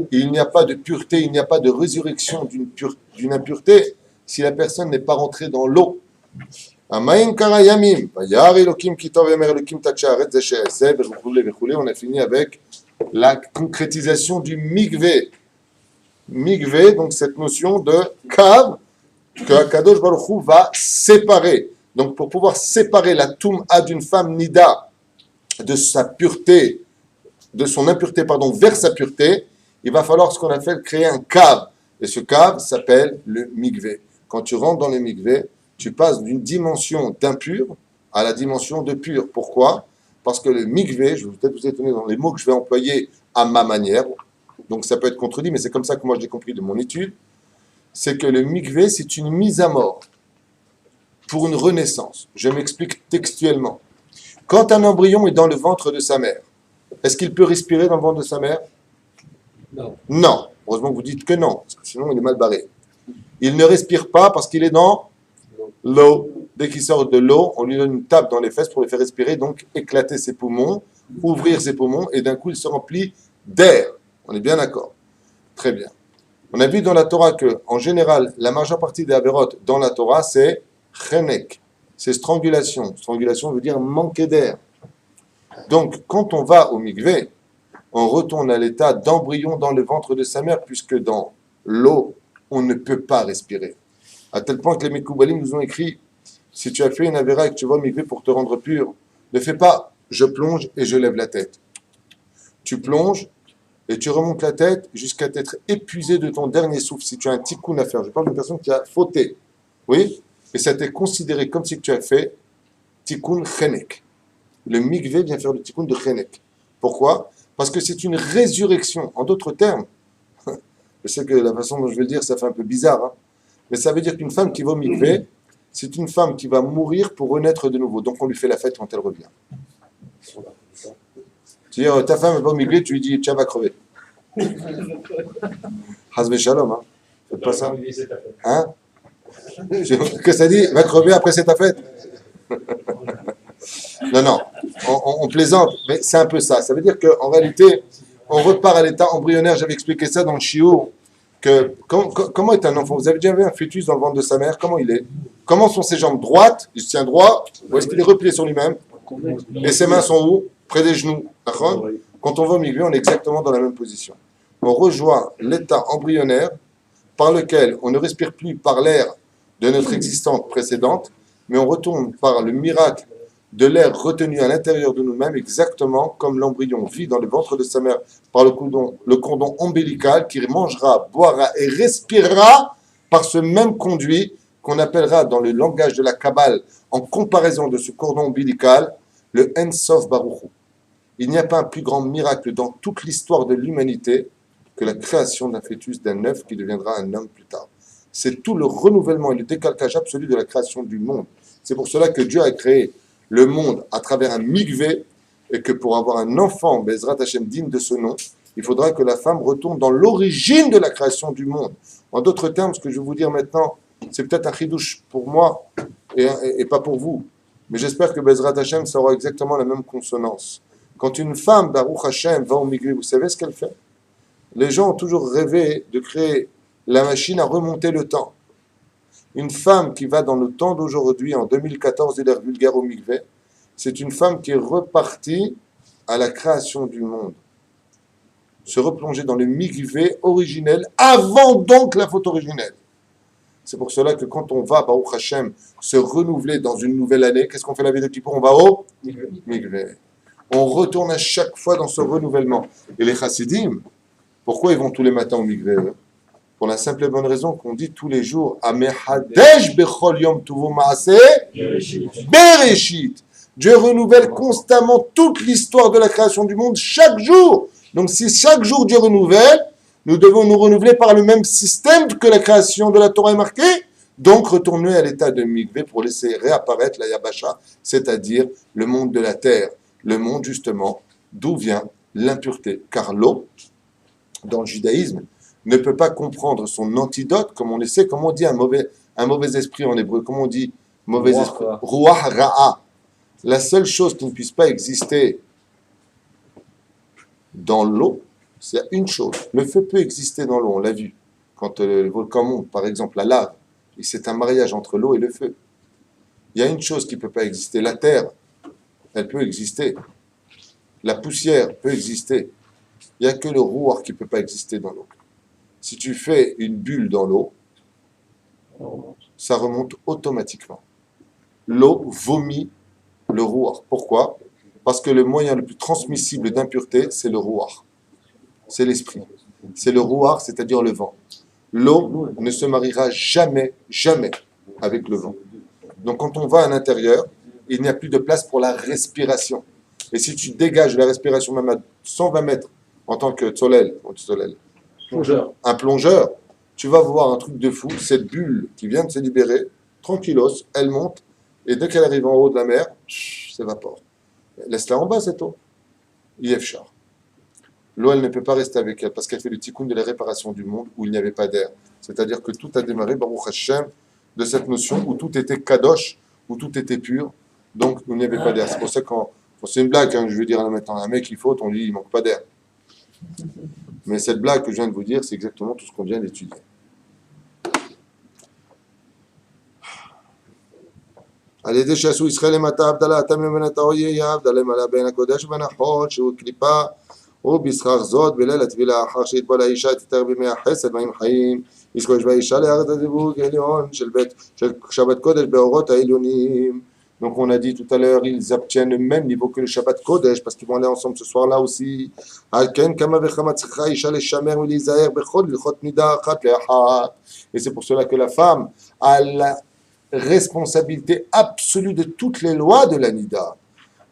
de pureté, il n'y a pas de résurrection d'une impureté si la personne n'est pas rentrée dans l'eau. On a fini avec la concrétisation du mikvé. Mikvé, donc cette notion de kav que Akadosh Baruch Hu va séparer. Donc pour pouvoir séparer la toum'a d'une femme nida de sa pureté, de son impureté, vers sa pureté, il va falloir ce qu'on appelle créer un cave. Et ce cave s'appelle le mikvé. Quand tu rentres dans le mikvé, tu passes d'une dimension d'impur à la dimension de pur. Pourquoi? Parce que le mikvé, je vais peut-être vous étonner dans les mots que je vais employer à ma manière, donc ça peut être contredit, mais c'est comme ça que moi je l'ai compris de mon étude, c'est que le mikvé, c'est une mise à mort pour une renaissance. Je m'explique textuellement. Quand un embryon est dans le ventre de sa mère, est-ce qu'il peut respirer dans le ventre de sa mère? Non. Non. Heureusement que vous dites que non, parce que sinon il est mal barré. Il ne respire pas parce qu'il est dans l'eau. Dès qu'il sort de l'eau, on lui donne une tape dans les fesses pour le faire respirer, donc éclater ses poumons, ouvrir ses poumons, et d'un coup il se remplit d'air. On est bien d'accord? Très bien. On a vu dans la Torah que, en général, la majeure partie des avérotes dans la Torah, c'est chenek, c'est strangulation. Strangulation veut dire manquer d'air. Donc, quand on va au mikvé, on retourne à l'état d'embryon dans le ventre de sa mère, puisque dans l'eau, on ne peut pas respirer. À tel point que les Mekoubalim nous ont écrit, si tu as fait une avéra et que tu vas au mikvé pour te rendre pur, ne fais pas, je plonge et je lève la tête. Tu plonges et tu remontes la tête jusqu'à t'être épuisé de ton dernier souffle. Si tu as un tikkun à faire, je parle d'une personne qui a fauté, oui, et ça t'est considéré comme si tu as fait tikkun chenek. Le mikvé vient faire le tikkun de chenek. Pourquoi? Parce que c'est une résurrection. En d'autres termes, je sais que la façon dont je vais le dire, ça fait un peu bizarre, hein, mais ça veut dire qu'une femme qui va au mikvé, c'est une femme qui va mourir pour renaître de nouveau. Donc on lui fait la fête quand elle revient. C'est-à-dire, ta femme va au mikvé, tu lui dis, tiens, va crever. Hazve shalom, hein. Faites pas ça. Hein? Qu'est-ce que ça dit? Va crever après c'est ta fête. Non, non, on plaisante, mais c'est un peu ça. Ça veut dire qu'en réalité, on repart à l'état embryonnaire. J'avais expliqué ça dans le chiour, que comment est un enfant? Vous avez déjà vu un fœtus dans le ventre de sa mère? Comment il est? Comment sont ses jambes droites? Il se tient droit, ou est-ce qu'il est replié sur lui-même? Et ses mains sont où? Près des genoux. D'accord? Quand on va au milieu, on est exactement dans la même position. On rejoint l'état embryonnaire par lequel on ne respire plus par l'air de notre existence précédente, mais on retourne par le miracle de l'air retenu à l'intérieur de nous-mêmes, exactement comme l'embryon vit dans le ventre de sa mère par le cordon ombilical qui mangera, boira et respirera par ce même conduit qu'on appellera dans le langage de la Kabbale, en comparaison de ce cordon ombilical, le En Sof Baruch Hu. Il n'y a pas un plus grand miracle dans toute l'histoire de l'humanité que la création d'un fœtus, d'un œuf qui deviendra un homme plus tard. C'est tout le renouvellement et le décalcage absolu de la création du monde. C'est pour cela que Dieu a créé le monde à travers un mikvé et que pour avoir un enfant, Bezrat Hashem, digne de ce nom, il faudra que la femme retourne dans l'origine de la création du monde. En d'autres termes, ce que je vais vous dire maintenant, c'est peut-être un chidouche pour moi et pas pour vous. Mais j'espère que Bezrat Hashem, ça aura exactement la même consonance. Quand une femme, Baruch Hashem, va au mikvé, vous savez ce qu'elle fait? Les gens ont toujours rêvé de créer la machine à remonter le temps. Une femme qui va dans le temps d'aujourd'hui, en 2014, et l'air vulgaire au mikvé, c'est une femme qui est repartie à la création du monde. Se replonger dans le mikvé originel, avant donc la faute originelle. C'est pour cela que quand on va, Baruch Hashem, se renouveler dans une nouvelle année, qu'est-ce qu'on fait la veille de Kippour? On va au mikvé. On retourne à chaque fois dans ce renouvellement. Et les chassidim, pourquoi ils vont tous les matins au mikvé? Pour la simple et bonne raison qu'on dit tous les jours Amehadesh bechol yom tuvu maaseh bereshit. Dieu renouvelle constamment toute l'histoire de la création du monde chaque jour. Donc si chaque jour Dieu renouvelle, nous devons nous renouveler par le même système que la création de la Torah est marquée. Donc retourner à l'état de mikvé pour laisser réapparaître la Yabasha, c'est-à-dire le monde de la terre, le monde justement d'où vient l'impureté. Car l'eau, dans le judaïsme, ne peut pas comprendre son antidote, comme on le sait, comme on dit un mauvais esprit en hébreu, comme on dit mauvais esprit, ruach ra'a. La seule chose qui ne puisse pas exister dans l'eau, c'est une chose. Le feu peut exister dans l'eau, on l'a vu. Quand le volcan monte, par exemple, la lave, et c'est un mariage entre l'eau et le feu. Il y a une chose qui ne peut pas exister, la terre, elle peut exister. La poussière peut exister. Il n'y a que le ruach qui ne peut pas exister dans l'eau. Si tu fais une bulle dans l'eau, ça remonte automatiquement. L'eau vomit le ruach. Pourquoi? Parce que le moyen le plus transmissible d'impureté, c'est le ruach. C'est l'esprit. C'est le ruach, c'est-à-dire le vent. L'eau ne se mariera jamais, jamais avec le vent. Donc quand on va à l'intérieur, il n'y a plus de place pour la respiration. Et si tu dégages la respiration même à 120 mètres en tant que tzolel, un plongeur, tu vas voir un truc de fou, cette bulle qui vient de se libérer, tranquillos, elle monte, et dès qu'elle arrive en haut de la mer, s'évapore. Laisse-la en bas, cette eau. Yefchar. L'eau, elle ne peut pas rester avec elle, parce qu'elle fait le tikkun de la réparation du monde où il n'y avait pas d'air. C'est-à-dire que tout a démarré, Baruch Hashem, de cette notion où tout était kadosh, où tout était pur, donc il n'y avait pas d'air. C'est pour ça que c'est une blague, je veux dire maintenant, un mec il faute, on lui dit il manque pas d'air. Mais cette blague que je viens de vous dire, c'est exactement tout ce qu'on vient d'étudier. על ידי שעשו ישראל למטה הבדלה, אתה ממנה תאויה, הבדלה מלאה בין הקודש ובין החול, שהוא קליפה, ובשכח זאת, בליל הטבילה, אחר שהתבלה האישה תתאר בימי החסד, מים חיים, יזכוש באישה לארץ הדיווג העליון של שבת קודש באורות העליונים. Donc on a dit tout à l'heure, ils obtiennent le même niveau que le Shabbat Kodesh, parce qu'ils vont aller ensemble ce soir-là aussi. Et c'est pour cela que la femme a la responsabilité absolue de toutes les lois de la Nida,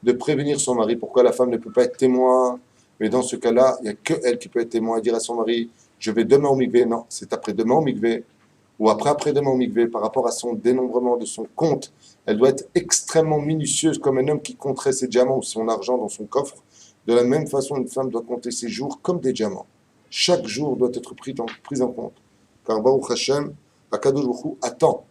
de prévenir son mari. Pourquoi la femme ne peut pas être témoin? Mais dans ce cas-là, il n'y a que elle qui peut être témoin et dire à son mari, je vais demain au mikvé. Non, c'est après-demain au mikvé, ou après-demain au mikvé, par rapport à son dénombrement de son compte. Elle doit être extrêmement minutieuse, comme un homme qui compterait ses diamants ou son argent dans son coffre, De la même façon, une femme doit compter ses jours comme des diamants. Chaque jour doit être pris en compte. Car Baruch Hashem, Akadosh Baruch Hu attend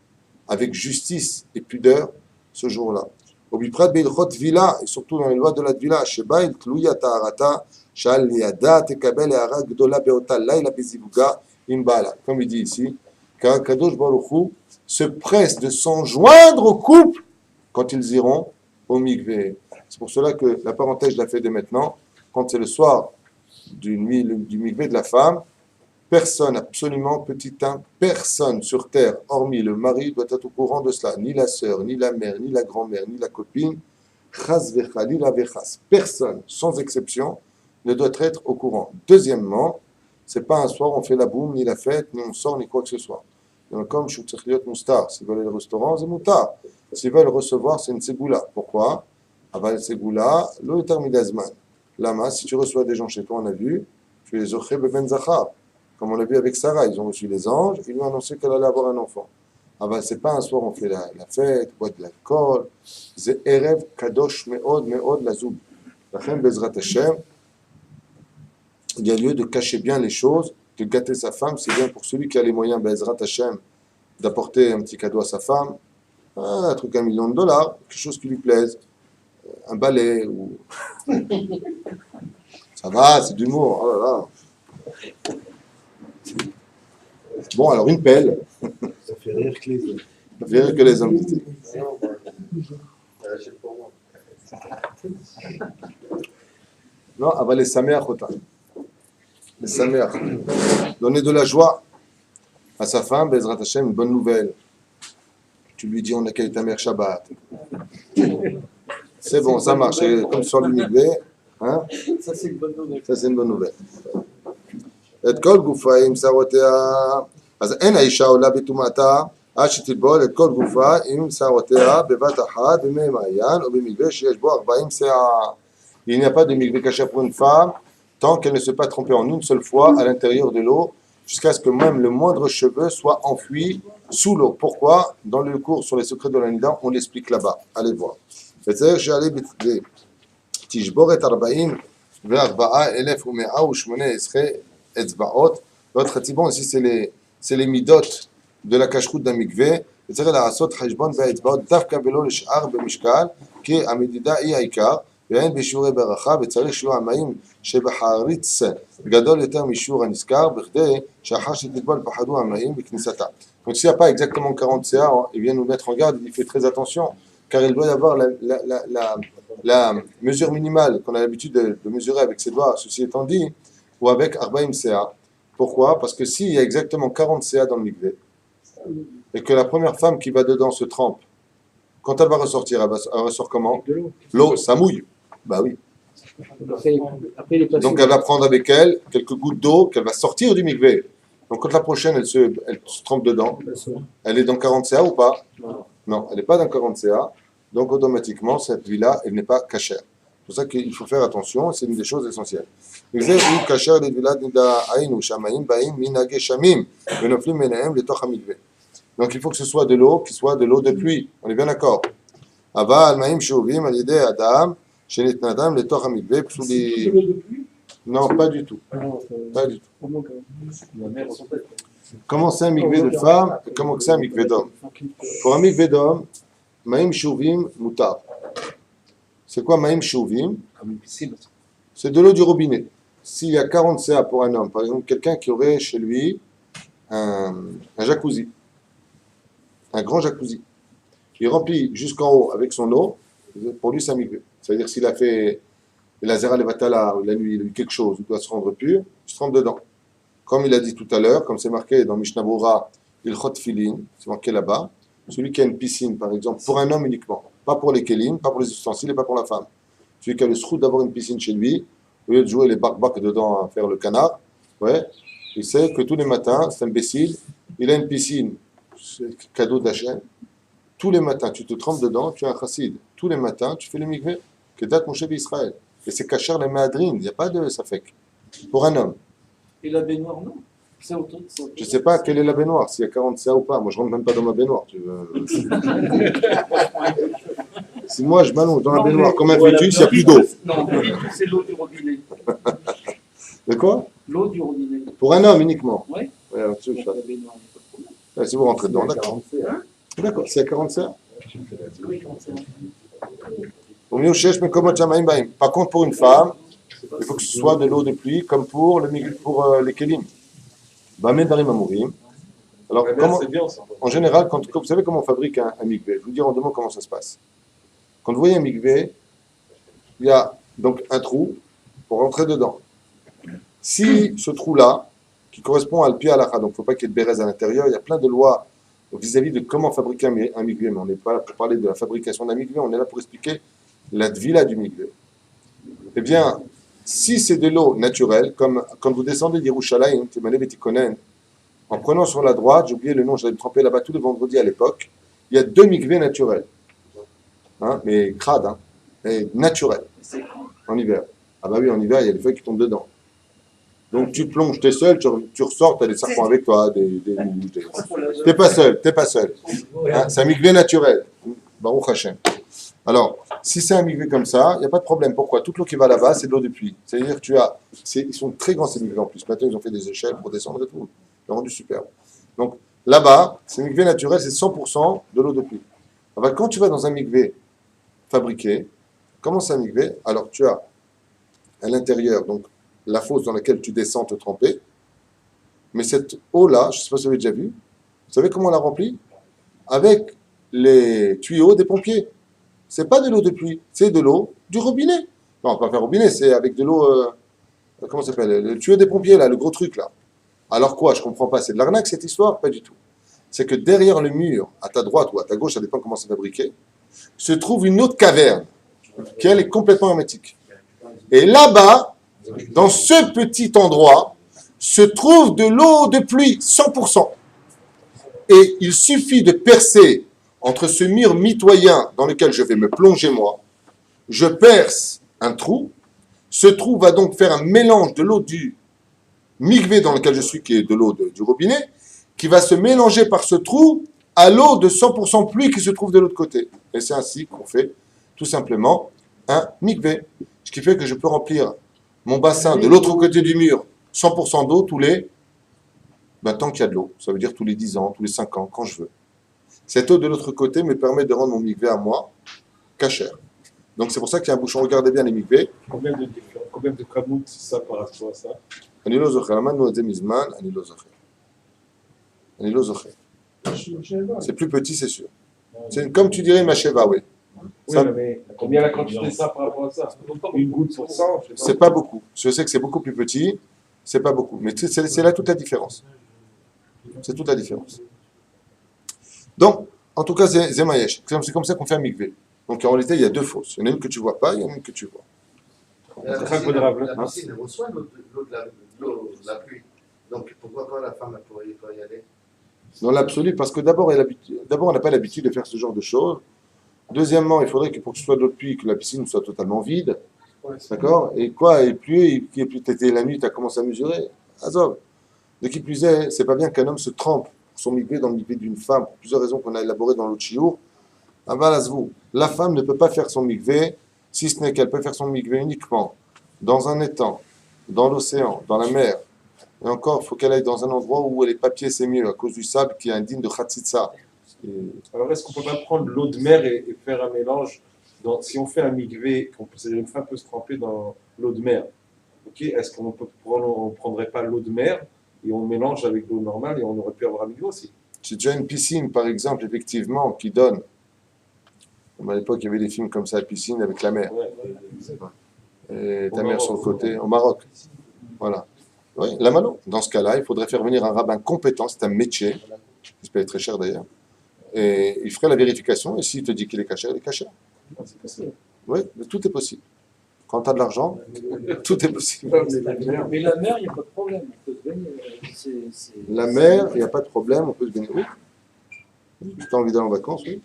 avec justice et pudeur ce jour-là. Obiprat beilchot vila, et surtout dans les lois de la vila, sheba il tluya ta'arata, shal liyada tekabel e'ara gdola beota laila bezivuga imbala. Comme il dit ici, car Kadosh Baruch Hu se presse de s'enjoindre au couple quand ils iront au mikvé. C'est pour cela que la parenthèse, je la fais dès maintenant. Quand c'est le soir du mikvé de la femme, personne, absolument petit 1, personne sur terre, hormis le mari, doit être au courant de cela. Ni la sœur, ni la mère, ni la grand-mère, ni la copine. Chas vecha, ni la vechas. Personne, sans exception, ne doit être au courant. Deuxièmement, c'est pas un soir, on fait la boum, ni la fête, ni on sort, ni quoi que ce soit. Comme Shoutzechliot Moustar, s'ils veulent aller au restaurant, c'est Moutar. S'ils veulent recevoir, c'est une ségoula. Pourquoi? Aval ségoula, lo etar midazman. Lama, si tu reçois des gens chez toi, on a vu, tu les ochre ben zachar. Comme on l'a vu avec Sarah, ils ont reçu les anges, ils lui ont annoncé qu'elle allait avoir un enfant. Aval, c'est pas un soir, on fait la fête, boit de l'alcool. C'est Erev Kadosh Meod Meod Lazoub. Lachem Bezrat Hashem, il y a lieu de cacher bien les choses, de gâter sa femme. C'est bien pour celui qui a les moyens, Bezrat Hashem, d'apporter un petit cadeau à sa femme, un truc $1 million, quelque chose qui lui plaise, un balai ou. Ça va, c'est d'humour. Oh là là. Bon, alors une pelle. Ça fait rire que les hommes. Ça fait rire que les hommes. Non, aber les sameach אותה. Les sameach. Donner de la joie à sa femme, Bezrat Hashem, une bonne nouvelle. Tu lui dis, on accueille ta mère Shabbat. C'est bon, ça marche. Et comme sur le mikvé, hein? Ça, c'est une bonne nouvelle. Ça, c'est une bonne nouvelle. את כל גופה עם שערותיה, אז אין האישה עולה בטומאתה עד שתטבול את כל גופה עם שערותיה בבת אחת במי מעיין או במקווה שיש בו 40 שעה. Il n'y a pas de mikvé kasher pour une femme tant qu'elle ne se pas trompée en une seule fois à l'intérieur de l'eau jusqu'à ce que même le moindre cheveu soit enfui sous l'eau. Pourquoi? Dans le cours sur les secrets de la Nida, on l'explique là-bas. Allez voir. C'est-à-dire, j'ai allé תשבור את 44,118 אצבעות, ועוד חצי בון, ici c'est les midot de la kashrut d'un mikvé, וצריך לעשות חשבון באצבעות דווקא ולא לשאר במשקל, כי המדידה היא העיקר, ואין בשיעורי ברכה, וצריך שיעור המים שבחריץ גדול יותר משיעור הנזכר, בכדי שאחר שתטבול פחדו המים בכניסתה. Donc s'il n'y a pas exactement 40 CA, il vient nous mettre en garde, il fait très attention, car il doit y avoir la mesure minimale qu'on a l'habitude de mesurer avec ses doigts, ceci étant dit, ou avec 40 CA. Pourquoi? Parce que s'il y a exactement 40 CA dans le mikvé, et que la première femme qui va dedans se trempe, quand elle va ressortir, elle ressort comment? L'eau, ça mouille. Bah oui. Donc elle va prendre avec elle quelques gouttes d'eau qu'elle va sortir du mikvé. Donc quand la prochaine, elle se trempe dedans, elle est dans 40 CA ou pas? Non, elle n'est pas dans 40 CA. Donc automatiquement, cette vie-là, elle n'est pas cachère. C'est pour ça qu'il faut faire attention, c'est une des choses essentielles. Donc il faut que ce soit de l'eau qui soit de l'eau de pluie. On est bien d'accord. Non, pas du tout. Pas du tout. Comment c'est un mikvé de femme et comment c'est un mikvé d'homme? Pour un mikvé d'homme, Maïm Chouvim Moutar. C'est quoi Maïm Chouvim? C'est de l'eau du robinet. S'il y a 40 CA pour un homme, par exemple, quelqu'un qui aurait chez lui un jacuzzi, un grand jacuzzi, il remplit jusqu'en haut avec son eau, pour lui c'est un mikvé. C'est-à-dire s'il a fait la zera levatala, la nuit, il a eu quelque chose, il doit se rendre pur, il se trempe dedans. Comme il a dit tout à l'heure, comme c'est marqué dans Mishnah Bora, il chot filin, c'est marqué là-bas, celui qui a une piscine, par exemple, pour un homme uniquement, pas pour les kélim, pas pour les ustensiles et pas pour la femme. Celui qui a le srout d'avoir une piscine chez lui, au lieu de jouer les barbacs dedans à faire le canard, ouais, il sait que tous les matins, c'est imbécile, il a une piscine, c'est cadeau d'Hachem, tous les matins, tu te trempes dedans, tu es un chassid, tous les matins, tu fais le mikvé, que date mon chef Israël. Et c'est kasher les méadrines, il n'y a pas de safek. Pour un homme. Et la baignoire, non? Je ne sais pas quelle est la baignoire, s'il y a 40 CA ou pas. Moi, je ne rentre même pas dans ma baignoire. Tu veux. Si moi je m'allonge dans la Non, baignoire mais- comme un Voilà, fœtus, il n'y a plus d'eau. Non, mais dites que c'est l'eau du robinet. De quoi? L'eau du robinet. Pour un homme uniquement. Oui. Ouais, alors, tu sais, La baignoire, il n'y a pas de problème. ouais, si vous rentrez dedans, d'accord. D'accord, c'est à 40 serres. Oui, quand c'est- Au mieux, cherche mes commodes Jamaïm Baïm. Par contre, pour une femme, il faut que ce soit de l'eau de pluie, comme pour, les kelim. Bamen Darim Amourim. Alors, La mer, comment, c'est bien ça. en général, quand vous savez comment on fabrique un mikvé, je vais vous dire en deux mots comment ça se passe. Quand vous voyez un mikvé, il y a donc un trou pour rentrer dedans. Si ce trou-là, qui correspond à le pied à la donc il ne faut pas qu'il y ait de bérez à l'intérieur, il y a plein de lois vis-à-vis de comment fabriquer un mikvé, mais on n'est pas là pour parler de la fabrication d'un mikvé, on est là pour expliquer la tvila du mikvé. Eh bien, si c'est de l'eau naturelle, comme quand vous descendez d'Yerushalayim, Temane Betikonen, en prenant sur la droite, j'ai oublié le nom, j'allais me tremper là-bas tous les vendredis à l'époque, il y a 2 mikvés naturels. Hein, mais crades, hein, et naturels, en hiver. Ah bah oui, en hiver, il y a des feuilles qui tombent dedans. Donc tu plonges, t'es seul, tu ressors, t'as des serpents avec toi, des mouches, T'es pas seul, t'es pas seul. Hein, c'est un mikvé naturel. Baruch Hashem. Alors, si c'est un mikvé comme ça, il n'y a pas de problème. Pourquoi? Toute l'eau qui va là-bas, c'est de l'eau de pluie. C'est-à-dire que ils sont très grands ces mikvés en plus. Maintenant, ils ont fait des échelles pour descendre et tout. Ils l'ont rendu superbe. Donc, là-bas, c'est un mikvé naturel, c'est 100% de l'eau de pluie. Alors, quand tu vas dans un mikvé fabriqué, comment c'est un mikvé? Alors, tu as à l'intérieur, donc, la fosse dans laquelle tu descends te tremper. Mais cette eau-là, je ne sais pas si vous avez déjà vu, vous savez comment on la remplit? Avec les tuyaux des pompiers. C'est pas de l'eau de pluie, c'est de l'eau du robinet. Non, pas faire robinet, c'est avec de l'eau, comment ça s'appelle? Le tuyau des pompiers, là, le gros truc, là. Alors quoi? Je comprends pas. C'est de l'arnaque, cette histoire? Pas du tout. C'est que derrière le mur, à ta droite ou à ta gauche, ça dépend comment c'est fabriqué, se trouve une autre caverne, qui elle est complètement hermétique. Et là-bas, dans ce petit endroit, se trouve de l'eau de pluie, 100%. Et il suffit de percer entre ce mur mitoyen dans lequel je vais me plonger moi, je perce un trou, ce trou va donc faire un mélange de l'eau du mikvé dans lequel je suis, qui est de l'eau du robinet, qui va se mélanger par ce trou à l'eau de 100% pluie qui se trouve de l'autre côté. Et c'est ainsi qu'on fait tout simplement un mikvé. Ce qui fait que je peux remplir mon bassin de l'autre côté du mur 100% d'eau tant qu'il y a de l'eau. Ça veut dire tous les 10 ans, tous les 5 ans, quand je veux. Cette eau de l'autre côté me permet de rendre mon mikvé à moi cachère. Donc c'est pour ça qu'il y a un bouchon. Regardez bien les mikvés. Combien de kamout ça par rapport à ça? אני לא זוכר, למדנו את זה מזמן, אני לא זוכר. אני לא זוכר. C'est plus petit, c'est sûr. C'est comme tu dirais ma cheva, oui. Oui, Ça- mais combien la quantité de ça par rapport à ça? Une goutte pour 100, je sais C'est pas beaucoup. Je sais que c'est beaucoup plus petit, c'est pas beaucoup. Mais c'est là toute la différence. C'est toute la différence. Donc, en tout cas, c'est Mayesh. C'est comme ça qu'on fait un mikvé. Donc en réalité, il y a 2 fosses. Il y en a une que tu vois pas, il y en a une que tu vois. La C'est ça qu'il faudra piscine, la piscine, elle reçoit l'eau de la pluie. Donc pourquoi pas la femme elle pourrait pas y aller? Dans l'absolu, parce que d'abord, on n'a pas l'habitude de faire ce genre de choses. Deuxièmement, il faudrait que pour que ce soit de l'eau de pluie, que la piscine soit totalement vide. D'accord? Et quoi? Et plus t'étais la nuit, tu as commencé à mesurer. Azov. De qui plus est, c'est pas bien qu'un homme se trempe pour son mikvé dans le mikvé d'une femme, pour plusieurs raisons qu'on a élaborées dans l'autre chiour. Avalazvou. La femme ne peut pas faire son mikvé, si ce n'est qu'elle peut faire son mikvé uniquement dans un étang, dans l'océan, dans la mer. Et encore, il faut qu'elle aille dans un endroit où les papiers c'est mieux, à cause du sable qui est indigne de Khatsitsa. Alors, est-ce qu'on peut pas prendre l'eau de mer et faire un mélange si on fait un mikvé, c'est-à-dire une femme peut se tremper dans l'eau de mer, ok, est-ce qu'on ne prendrait pas l'eau de mer et on mélange avec l'eau normale et on aurait pu avoir un mikvé aussi? J'ai déjà une piscine, par exemple, effectivement, qui donne. À l'époque, il y avait des films comme ça, piscine avec la mer. Et ta mère sur le côté, au Maroc. Voilà. Oui, la malo. Dans ce cas-là, il faudrait faire venir un rabbin compétent, c'est un métier, qui se paye très cher d'ailleurs. Et il ferait la vérification, et s'il te dit qu'il est caché, il est caché. C'est possible. Oui, mais tout est possible. Quand tu as de l'argent, tout est possible. Mais la mer, il n'y a pas de problème. On peut se baigner. La mer, il n'y a pas de problème, on peut se baigner. Oui. Si tu as envie d'aller en vacances, oui.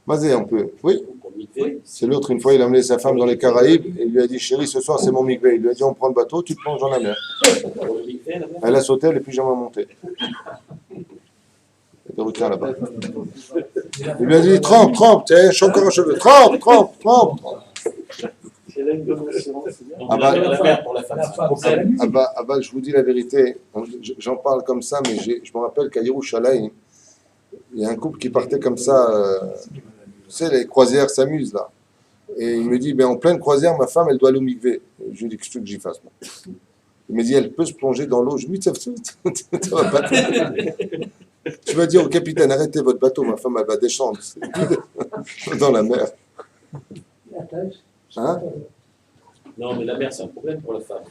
Vas-y, on peut. Oui. Pour mikvé, C'est l'autre, une fois, il a amené sa femme dans les Caraïbes et il lui a dit, chérie, ce soir, c'est mon mikvé. Il lui a dit, on prend le bateau, tu te plonges dans la mer. pour le mikvé, la mer. Elle a sauté, elle n'est plus jamais montée. le requin là-bas. Il lui a dit, trempe, tiens, je suis encore un cheveu, trempe. C'est là une bonne assurance, c'est bien. Ah bah, la mère pour la femme, c'est un problème. Ah bah, je vous dis la vérité, j'en parle comme ça, mais je me rappelle qu'à Yerushalayim, il y a un couple qui partait comme ça, tu sais, les croisières s'amusent là. Et il me dit, ben, en pleine croisière, ma femme, elle doit aller au mikvé. Je lui dis, qu'est-ce que j'y fasse moi? Il me dit, elle peut se plonger dans l'eau. Je lui dis, ça va pas. Tu vas dire au capitaine, arrêtez votre bateau, ma femme, elle va descendre dans la mer. Hein? Non, mais la mère, c'est un problème pour la femme,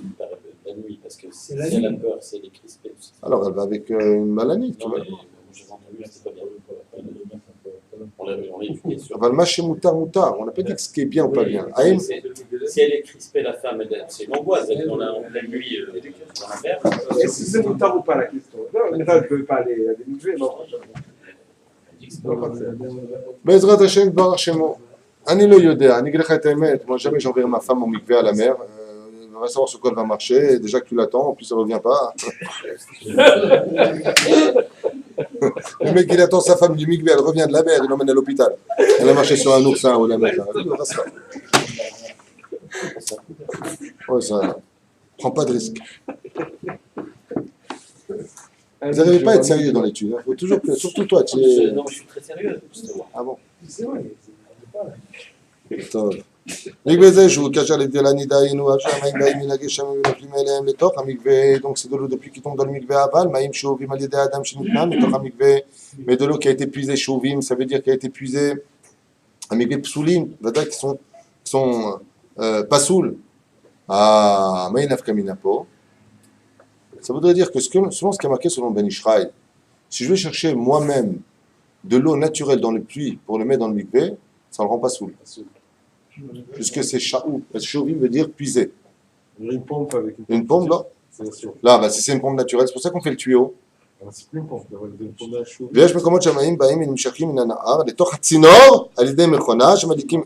la nuit, parce que si la elle a nuit. peur, c'est les crispés. Alors, elle va avec une maladie, tu Non, vois. mais j'ai entendu, c'est pas bien. On l'a étudié sur. Enfin, le match, c'est moutar. On n'a pas dit que ce qui est bien ou pas bien. Aïm, Si elle est crispée, la femme, c'est une angoisse d'être dans la nuit dans la mer. Est-ce que c'est moutard ou pas la question? Non, mais là, je ne peux pas aller à des mikvés, non. Bezrat Hashem, Baruch Shemo. Ani lo yodea, ani grech et emet. Moi, jamais j'enverrai ma femme au mikvé à la mer. On va savoir sur quoi elle va marcher. Et déjà que tu l'attends, en plus, elle ne revient pas. Le mec, il attend sa femme du mikvé, elle revient de la mer, il l'emmène à l'hôpital. Elle a marché sur un oursin ou la mer. Ouais, ça. Prends pas de risque. Vous n'arrivez pas à être sérieux dans l'étude. Il faut toujours que, surtout toi, tu es. Non, je suis très sérieux, justement. Ah bon? C'est vrai. טוב. מקווה זה שהוא קשר לדלנידה היינו עכשיו, מים באים מן הגשם ונופלים אליהם לתוך המקווה, donc c'est de l'eau depuis qui tombe dans le mikvé aval, מים שאובים על ידי האדם שניתנה מתוך המקווה, mais de l'eau qui a été puisée, שאובים, ça veut dire qui a été puisée, המקווה פסולים, ודאי qui sont פסול. מה נפקא מינה פה? Ça voudrait dire que selon ce qui est marqué selon Ben Ishraï, si je vais chercher moi-même de l'eau naturelle dans le puits pour le mettre dans le mikvé, ça ne le rend pas saoul. Puisque c'est shaou. Shaouvim veut dire puiser. Une pompe avec Une pompe, là? C'est sûr. Là, bah, si c'est une pompe naturelle, c'est pour ça qu'on fait le tuyau. C'est plus une pompe, une pompe d'un chou. ויש מקומות שמאים באים ונמשכים מן הנהר לתוך הצינור על ידי מכונה שמדליקים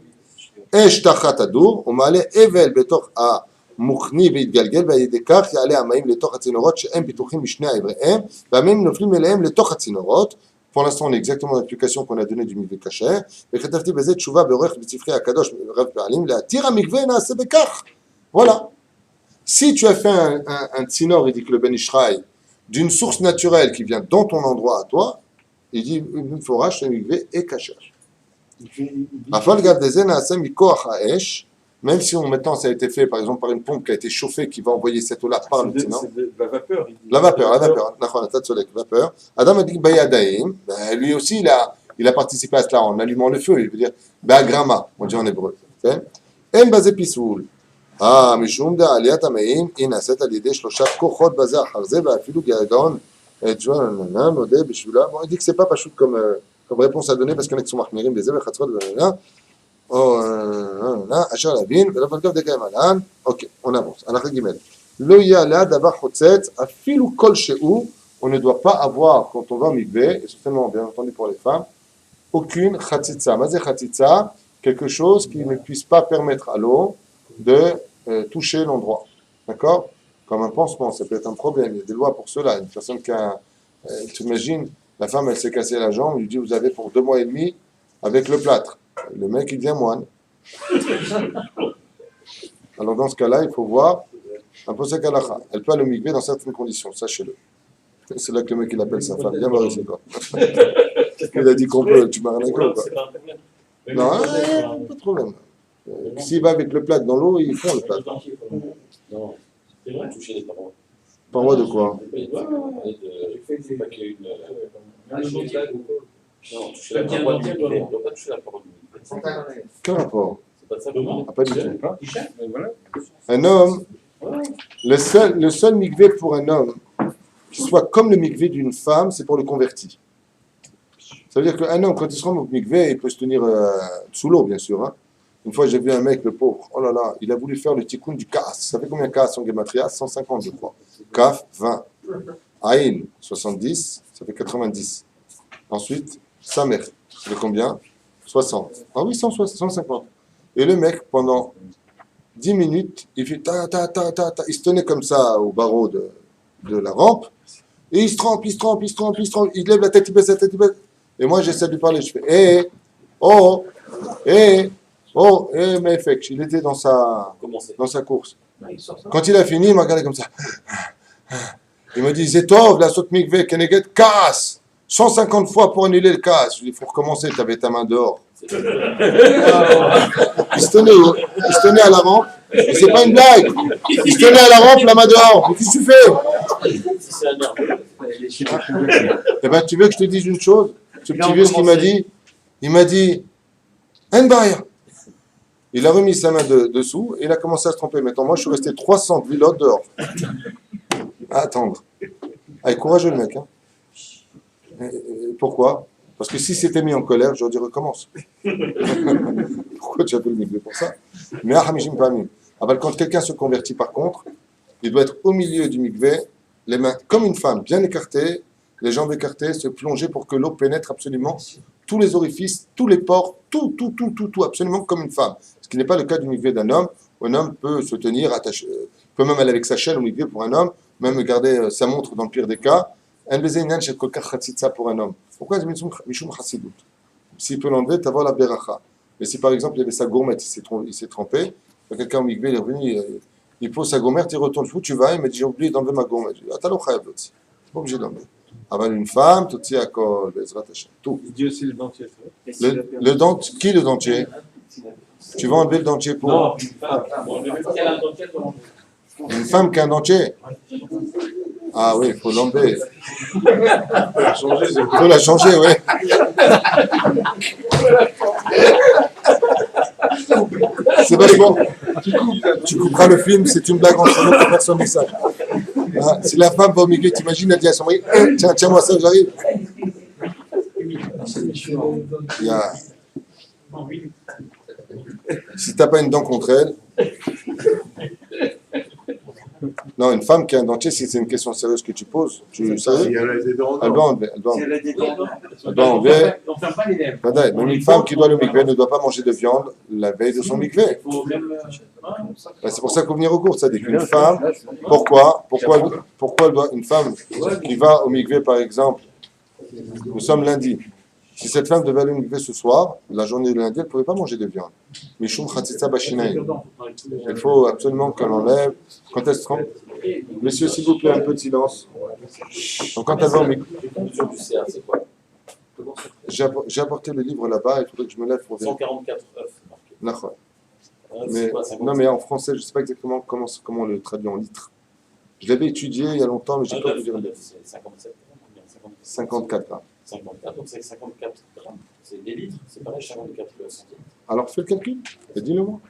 אש תחת הדור ומעלה אבל בתוך המוכני והתגלגל ועל ידי כך יעלה המים לתוך הצינורות שהם פתוחים משני עבריהם והמים נופלים אליהם לתוך הצינורות. Pour l'instant, on est exactement dans l'application qu'on a donnée du mikvé kasher. וכתבתי בזה תשובה בעורך בספרי הקדוש רב פעלים להתיר המקווה נעשה בכך. Voilà. Si tu as fait un tzinor, il dit que le Ben Ishraï, d'une source naturelle qui vient dans ton endroit à toi, il dit une forage, c'est mikvé et kasher. Afal gavdezen na'aseh mikoach ha'esh, même si maintenant ça a été fait par exemple par une pompe qui a été chauffée qui va envoyer cette eau-là par le tzinor. C'est de la vapeur. La vapeur. Nachon, t'as de vapeur. Adam a dit bayadaim, lui aussi il a participé à cela en allumant le feu, il veut dire ba'grama, on dit en hébreu. En basé pisoul. משום דעליית המאים היא נעשית על ידי 3 כוחות בזה אחר זה ואפילו גדעון נודה בשבילה. Bon, il dit que c'est pas פשוט comme réponse à donner parce qu'il y en a qui sont מחמירים בזה וחצרות או אשר להבין ולאו אגב דקה ימלן. אוקיי, on avance. הלכה ג' לא יהיה עליה דבר חוצץ אפילו כלשהו. On ne doit pas avoir quand on va au mikvé, et certainement bien entendu pour les femmes, aucune khatsitsa. מה זה khatsitsa? Quelque chose qui ne puisse pas permettre à l'eau de toucher l'endroit. D'accord? Comme un pansement, ça peut être un problème. Il y a des lois pour cela. Une personne qui a... tu imagines, la femme, elle s'est cassée la jambe, il lui dit, vous avez pour 2 mois et demi avec le plâtre. Le mec, il devient moine. Alors, dans ce cas-là, il faut voir un posek halakha. Elle peut aller au mikvé dans certaines conditions, sachez-le. C'est là que le mec, il appelle sa femme. Viens voir ici, quoi. Il a dit qu'on peut, tu m'as rien quoi. C'est pas un problème. Non, pas de problème. S'il va avec le plâtre dans l'eau, ils font le plâtre. Non, c'est vrai, toucher les parois. Paroi de quoi? Il doit c'est pas qu'il y ait une. Non, toucher la paroi du mikvé. On ne doit pas toucher la paroi du mikvé. Quel rapport? C'est pas ça le mot. Ah, pas du tout. Voilà. Un homme, le seul mikvé pour un homme qui soit comme le mikvé d'une femme, c'est pour le converti. Ça veut dire qu'un homme, quand il se rend au mikvé, il peut se tenir sous l'eau, bien sûr. Hein. Une fois, j'ai vu un mec, le pauvre, oh là là, il a voulu faire le tikkun du Kaas. Ça fait combien Kaas en Gematria? 150, je crois. Kaf, 20. Aïn, 70, ça fait 90. Ensuite, Samer, ça fait combien? 60. Ah oui, 150. Et le mec, pendant 10 minutes, il fait ta. Il se tenait comme ça au barreau de la rampe. Et il se trempe, il se trempe, il se trempe, il se trempe. Il lève la tête, il baisse la tête, il baisse. Et moi, j'essaie de lui parler. Je fais, oh, mais effectivement, il était dans sa course. Quand il a fini, il m'a regardé comme ça. Il m'a dit, Zetov, la saute mikvé, Keneget, casse 150 fois pour annuler le casse. Je lui ai dit, il faut recommencer, tu avais ta main dehors. Il se tenait à la rampe. C'est pas une blague. Il se tenait à la rampe, la main dehors. Mais qu'est-ce que tu fais? Eh ben, tu veux que je te dise une chose? Ce petit vieux, ce qu'il m'a dit, il m'a dit, Enbaya. Il a remis sa main dessous et il a commencé à se tromper. Maintenant, moi, je suis resté 300 vilotes dehors. À attendre. Allez, courageux le mec. Hein. Pourquoi? Parce que si c'était mis en colère, j'aurais dit recommence. Pourquoi tu as fait le mikvé pour ça? Mais quand quelqu'un se convertit par contre, il doit être au milieu du mikvé, les mains comme une femme, bien écartées, les jambes écartées, se plonger pour que l'eau pénètre absolument tous les orifices, tous les pores, tout, absolument comme une femme. Ce qui n'est pas le cas du mikvé d'un homme. Un homme peut se tenir attaché, peut même aller avec sa chaîne au mikvé pour un homme, même garder sa montre dans le pire des cas. Pour un homme. Pourquoi s'il peut l'enlever, tu vas la beracha. Mais si par exemple il avait sa gourmette, il s'est trempé, quelqu'un au mikvé, il est revenu, il pose sa gourmette, il retourne, où tu vas? Il m'a dit, j'ai oublié d'enlever ma gourmette. Je lui ai dit, t'as pas obligé d'enlever. Avant une femme, tout y a tout. Il dit aussi le dentier. Le dentier, qui le dentier? Tu vas enlever le dentier pour? Non, une femme qui a un dentier. Ah oui, il faut l'enlever. Il faut la changer, oui. C'est vachement. Tu couperas le film, c'est une blague entre nous, personne ne sait. Ah, si la femme va au milieu, t'imagines, elle dit à son mari, tiens-moi ça, j'arrive. Si t'as pas une dent contre elle. Non, une femme qui a un dentier, si c'est une question sérieuse que tu poses, elle doit enlever. Elle doit enlever. Même une femme qui doit le mikvé ne doit pas manger de viande la veille de son mikvé. C'est pour ça qu'il faut venir au cours. C'est-à-dire qu'une femme, pourquoi elle doit, une femme qui va au mikvé, par exemple, nous sommes lundi. Si cette femme devait aller au mikvé ce soir, la journée de lundi, elle ne pouvait pas manger de viande. Mishum chatzitza bashinaï. Il faut absolument qu'elle enlève. Quand elle se trompe, messieurs, s'il vous plaît, un peu de silence. Donc, quand elle va au mikvé. J'ai apporté le livre là-bas, il faudrait que je me lève pour vérifier. 144 œufs. Non, mais en français, je ne sais pas exactement comment on le traduit en litres. Je l'avais étudié il y a longtemps, mais j'ai pas pu dire. 54 là. 54, donc c'est 54 grammes. C'est des litres, c'est pareil, 54 centimes. Alors fais le calcul, et dis-le moi.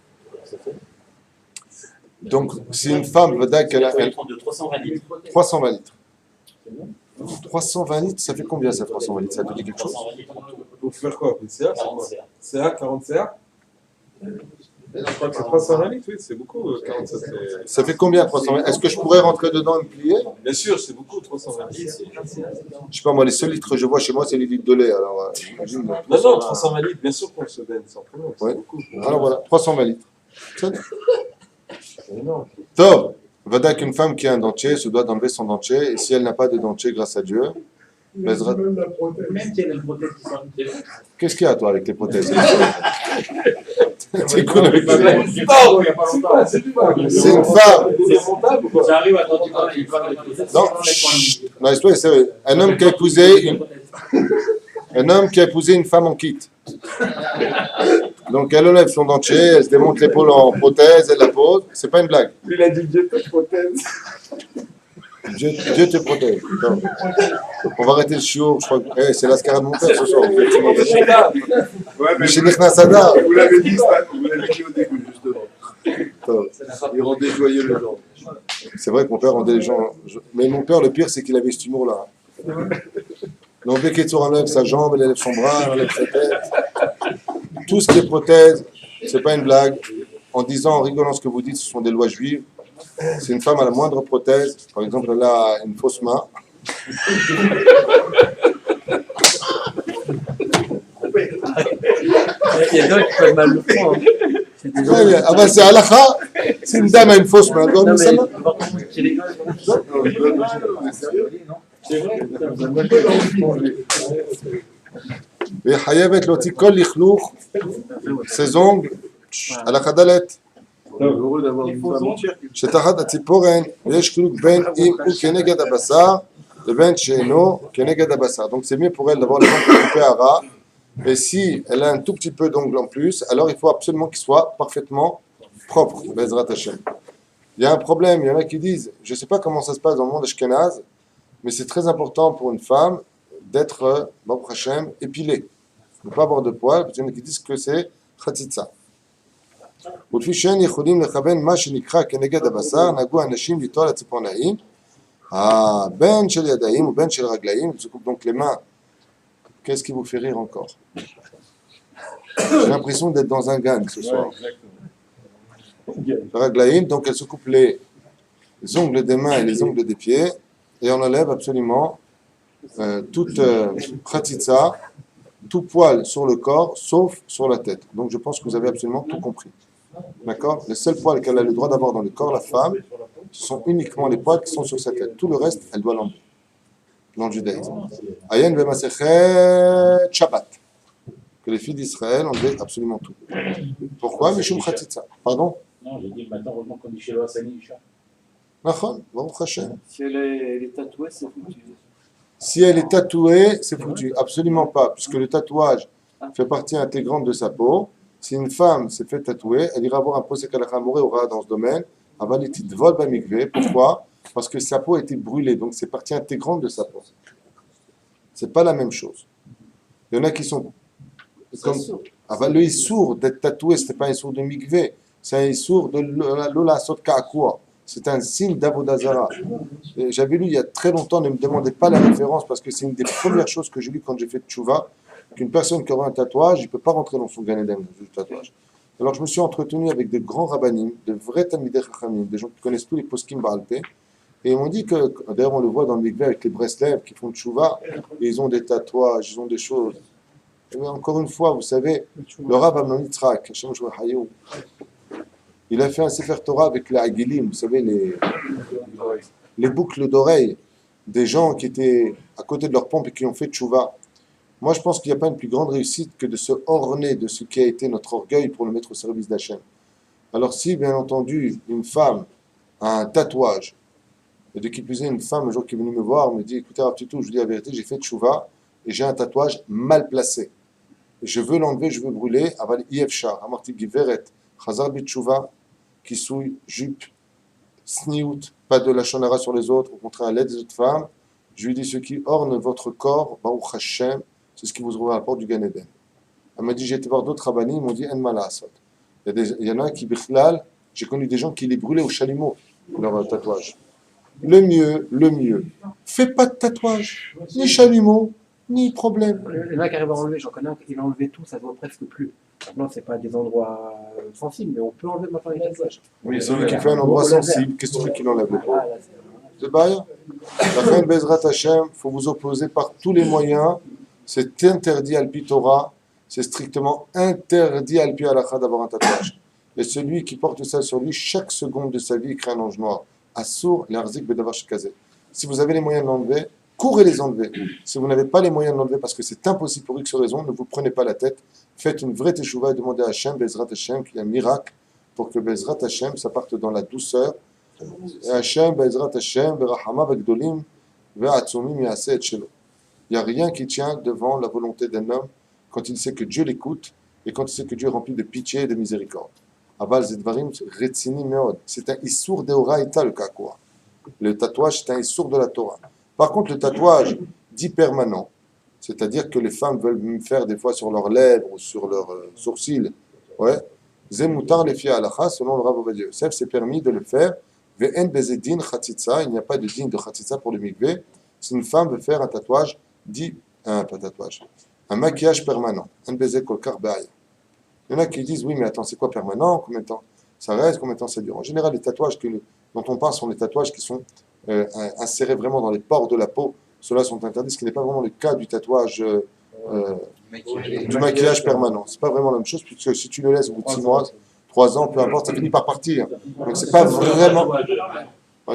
Donc, si une femme veut dire qu'elle a. De 320 litres. 320 litres. 320 litres, ça fait combien ça, 320 litres? Ça te dit quelque chose? Pour faire quoi? Une CA? 40 CA. CA, 40 CA? Je crois que c'est 320 litres, oui, c'est beaucoup. 40, ça fait combien 320 litres? Est-ce que je pourrais rentrer dedans et me plier? Bien sûr, c'est beaucoup, 320 litres. Je sais pas, moi, les seuls litres que je vois chez moi, c'est les litres de lait. Alors, j'imagine. Non, 320 litres, bien sûr qu'on se donne, sans problème. Ouais. Beaucoup. Alors voilà, 320 litres. Top. Vada qu'une femme qui a un dentier se doit d'enlever son dentier, et si elle n'a pas de dentier, grâce à Dieu, Même si elle a une prothèse qui sort du téléphone. qu'est-ce qu'il y a toi avec les prothèses? C'est cool avec les C'est une femme. J'arrive à t'entendre, il parle de Non, non, l'histoire est sérieuse. Un homme qui a épousé une femme en kit. Donc elle enlève son dentier, elle se démonte l'épaule en prothèse, elle la pose. C'est pas une blague. Il a dit Dieu te protège. Dieu te protège. Non. On va arrêter le chiot. Je crois que c'est l'ascara de mon père ce soir. Ouais, mais Chez Nechnasada. vous l'avez dit au début, justement. Il rendait joyeux les gens. C'est vrai que mon père rendait les gens. Mais mon père, le pire, c'est qu'il avait ce humour-là. Donc, dès qu'il enlève sa jambe, elle enlève son bras, elle enlève sa tête. Tout ce qui est prothèse, c'est pas une blague. En disant, en rigolant ce que vous dites, ce sont des lois juives. C'est une femme à la moindre prothèse. Par exemple, elle a une fausse main. Il y a des gens qui peuvent mal le prendre. Ah ben c'est halakha. Si une dame a une fausse main, elle doit Non, enlever sa mais main. par contre, chez les gars, C'est vrai, Et Hayavet Loti Kol Lichlour, ses ongles, à la Khadalet. heureux d'avoir une femme entière. שתחת הציפורן יש חילוק בין אם הוא כנגד הבשר לבין שאינו כנגד הבשר. Donc c'est mieux pour elle d'avoir les ongles coupés à ras. Et si elle a un tout petit peu d'ongles en plus, alors il faut absolument qu'il soit parfaitement propre. Bezrat Hashem. Il y a un problème, il y en a qui disent, je ne sais pas comment ça se passe dans le monde ashkénaze, mais c'est très important pour une femme d'être, Baruch Hashem, épilée. Ne pas avoir de poils, parce qu'il y en a qui disent que c'est khatitsa. ולפי שאין יכולים לכוון מה שנקרא כנגד הבשר, נהגו אנשים ליטול הציפורניים, בין של ידיים ובין של רגליים, se coupe donc les mains. Qu'est-ce qui vous fait rire encore? J'ai l'impression d'être dans un gang ce soir. Raglaïm, donc elle se coupe les ongles des mains et les ongles des pieds, et on enlève absolument toute khatitsa, tout poil sur le corps, sauf sur la tête. Donc je pense que vous avez absolument tout compris. D'accord? Les seuls poils qu'elle a le droit d'avoir dans le corps, la femme, ce sont uniquement les poils qui sont sur sa tête. Tout le reste, elle doit l'enlever. Dans le judaïsme. Ayen ve'masechet Shabbat. Que les filles d'Israël enlevaient absolument tout. Pourquoi? Mishum khatitsa. Pardon? Non, j'ai dit maintenant, heureusement qu'on dit chez le Hassani Isha. Nachon, Baruch Hashem. Si elle est tatouée, c'est foutu. Si elle est tatouée, c'est foutu. Absolument pas, puisque le tatouage fait partie intégrante de sa peau. Si une femme s'est fait tatouer, elle ira voir un posek halakha aura dans ce domaine. Avalitit vol bamikve. Pourquoi? Parce que sa peau a été brûlée, donc c'est partie intégrante de sa peau. C'est pas la même chose. Il y en a qui sont comme le issour d'être tatoué, c'était pas un issour de mikve, c'est un issour de lola sot ka'akua. C'est un signe d'avodazara. J'avais lu il y a très longtemps, ne me demandez pas la référence parce que c'est une des premières choses que j'ai lues quand j'ai fait tchouva, qu'une personne qui aura un tatouage, il ne peut pas rentrer dans son Gan Eden, du tatouage. Alors je me suis entretenu avec des grands rabbanim, de vrais tamidei chachamim, des gens qui connaissent tous les poskim baalpé, et ils m'ont dit que, d'ailleurs on le voit dans le mikveh avec les breslev qui font tchouva, et ils ont des tatouages, ils ont des choses. Et encore une fois, vous savez, le Rav Amnon Yitzhak, Hashem Shmuel Hayou, il a fait un Sefer Torah avec les Agilim, vous savez, les boucles d'oreilles des gens qui étaient à côté de leur pompe et qui ont fait tchouva. Moi, je pense qu'il n'y a pas une plus grande réussite que de se orner de ce qui a été notre orgueil pour le mettre au service d'Hachem. Alors si, bien entendu, une femme a un tatouage, et de qui plus est une femme, un jour qui est venue me voir, me dit, écoutez, Rav Tutu, je vous dis la vérité, j'ai fait tchouva et j'ai un tatouage mal placé. Je veux l'enlever, je veux brûler, aval Yefshar, Amarti Giveret, Chazar Bitchouva, Kisouy, jupe, sniout, pas de la shonara sur les autres, au contraire, à l'aide des autres femmes. Je lui dis, ce qui orne votre corps, Baruch Hashem, c'est ce qui vous ouvre à la porte du Gan Eden. Elle m'a dit, j'ai été voir d'autres rabbanis, ils m'ont dit, En Malasot. Il y en a qui, Bichlal, j'ai connu des gens qui les brûlaient au chalumeau, leur tatouage. Le mieux, fais pas de tatouage, ni chalumeau, ni problème. Le mec arrive à enlever, j'en connais un qui a enlevé tout, ça se voit presque plus. Non, c'est pas des endroits sensibles, mais on peut enlever maintenant les tatouages. Oui, celui qui fait un endroit sensible, qu'est-ce que tu veux qu'il enlève le pauvre? C'est bail. La fin de Bezrat Hashem, il faut vous opposer par tous les moyens. C'est interdit al Torah, c'est strictement interdit al pi halakha d'avoir un tatouage. Et celui qui porte ça sur lui, chaque seconde de sa vie, il crée un ange noir. Assour, l'arzik bedavar shkazeh. Si vous avez les moyens de l'enlever, courez les enlever. Si vous n'avez pas les moyens de l'enlever parce que c'est impossible pour X raison, ne vous prenez pas la tête. Faites une vraie teshuva et demandez à Hashem, Bezrat Hashem, qu'il y ait un miracle pour que Bezrat Hashem, ça parte dans la douceur. Et Hashem, Bezrat Hashem, Berahama, Vegdolim, Ve'atzumim, Yaseh et Shelo. Il n'y a rien qui tient devant la volonté d'un homme quand il sait que Dieu l'écoute et quand il sait que Dieu est rempli de pitié et de miséricorde. Aval Zedvarim, Retzini Meod. C'est un Issour Deoraita, le Kakua. Le tatouage, c'est un Issour de la Torah. Par contre, le tatouage dit permanent, c'est-à-dire que les femmes veulent me faire des fois sur leurs lèvres ou sur leurs sourcils. Ouais. Zemoutar les filles halakha, selon le Rav Ovadia Yosef, c'est permis de le faire. Ve'en bezedin khatitsa, il n'y a pas de din de khatitsa pour le mikvé. Si une femme veut faire un tatouage, dit pas tatouage, un maquillage permanent. En bezed kolkar be'aya. Il y en a qui disent oui, mais attends, c'est quoi permanent? Combien de temps ça reste? Combien de temps ça dure? En général, les tatouages dont on parle sont les tatouages qui sont insérés vraiment dans les pores de la peau. Ceux-là sont interdits, ce qui n'est pas vraiment le cas du tatouage, du maquillage permanent. C'est pas vraiment la même chose, puisque si tu le laisses au bout de 6 mois, 3 ans, peu importe, ça finit par partir. Donc c'est pas vraiment,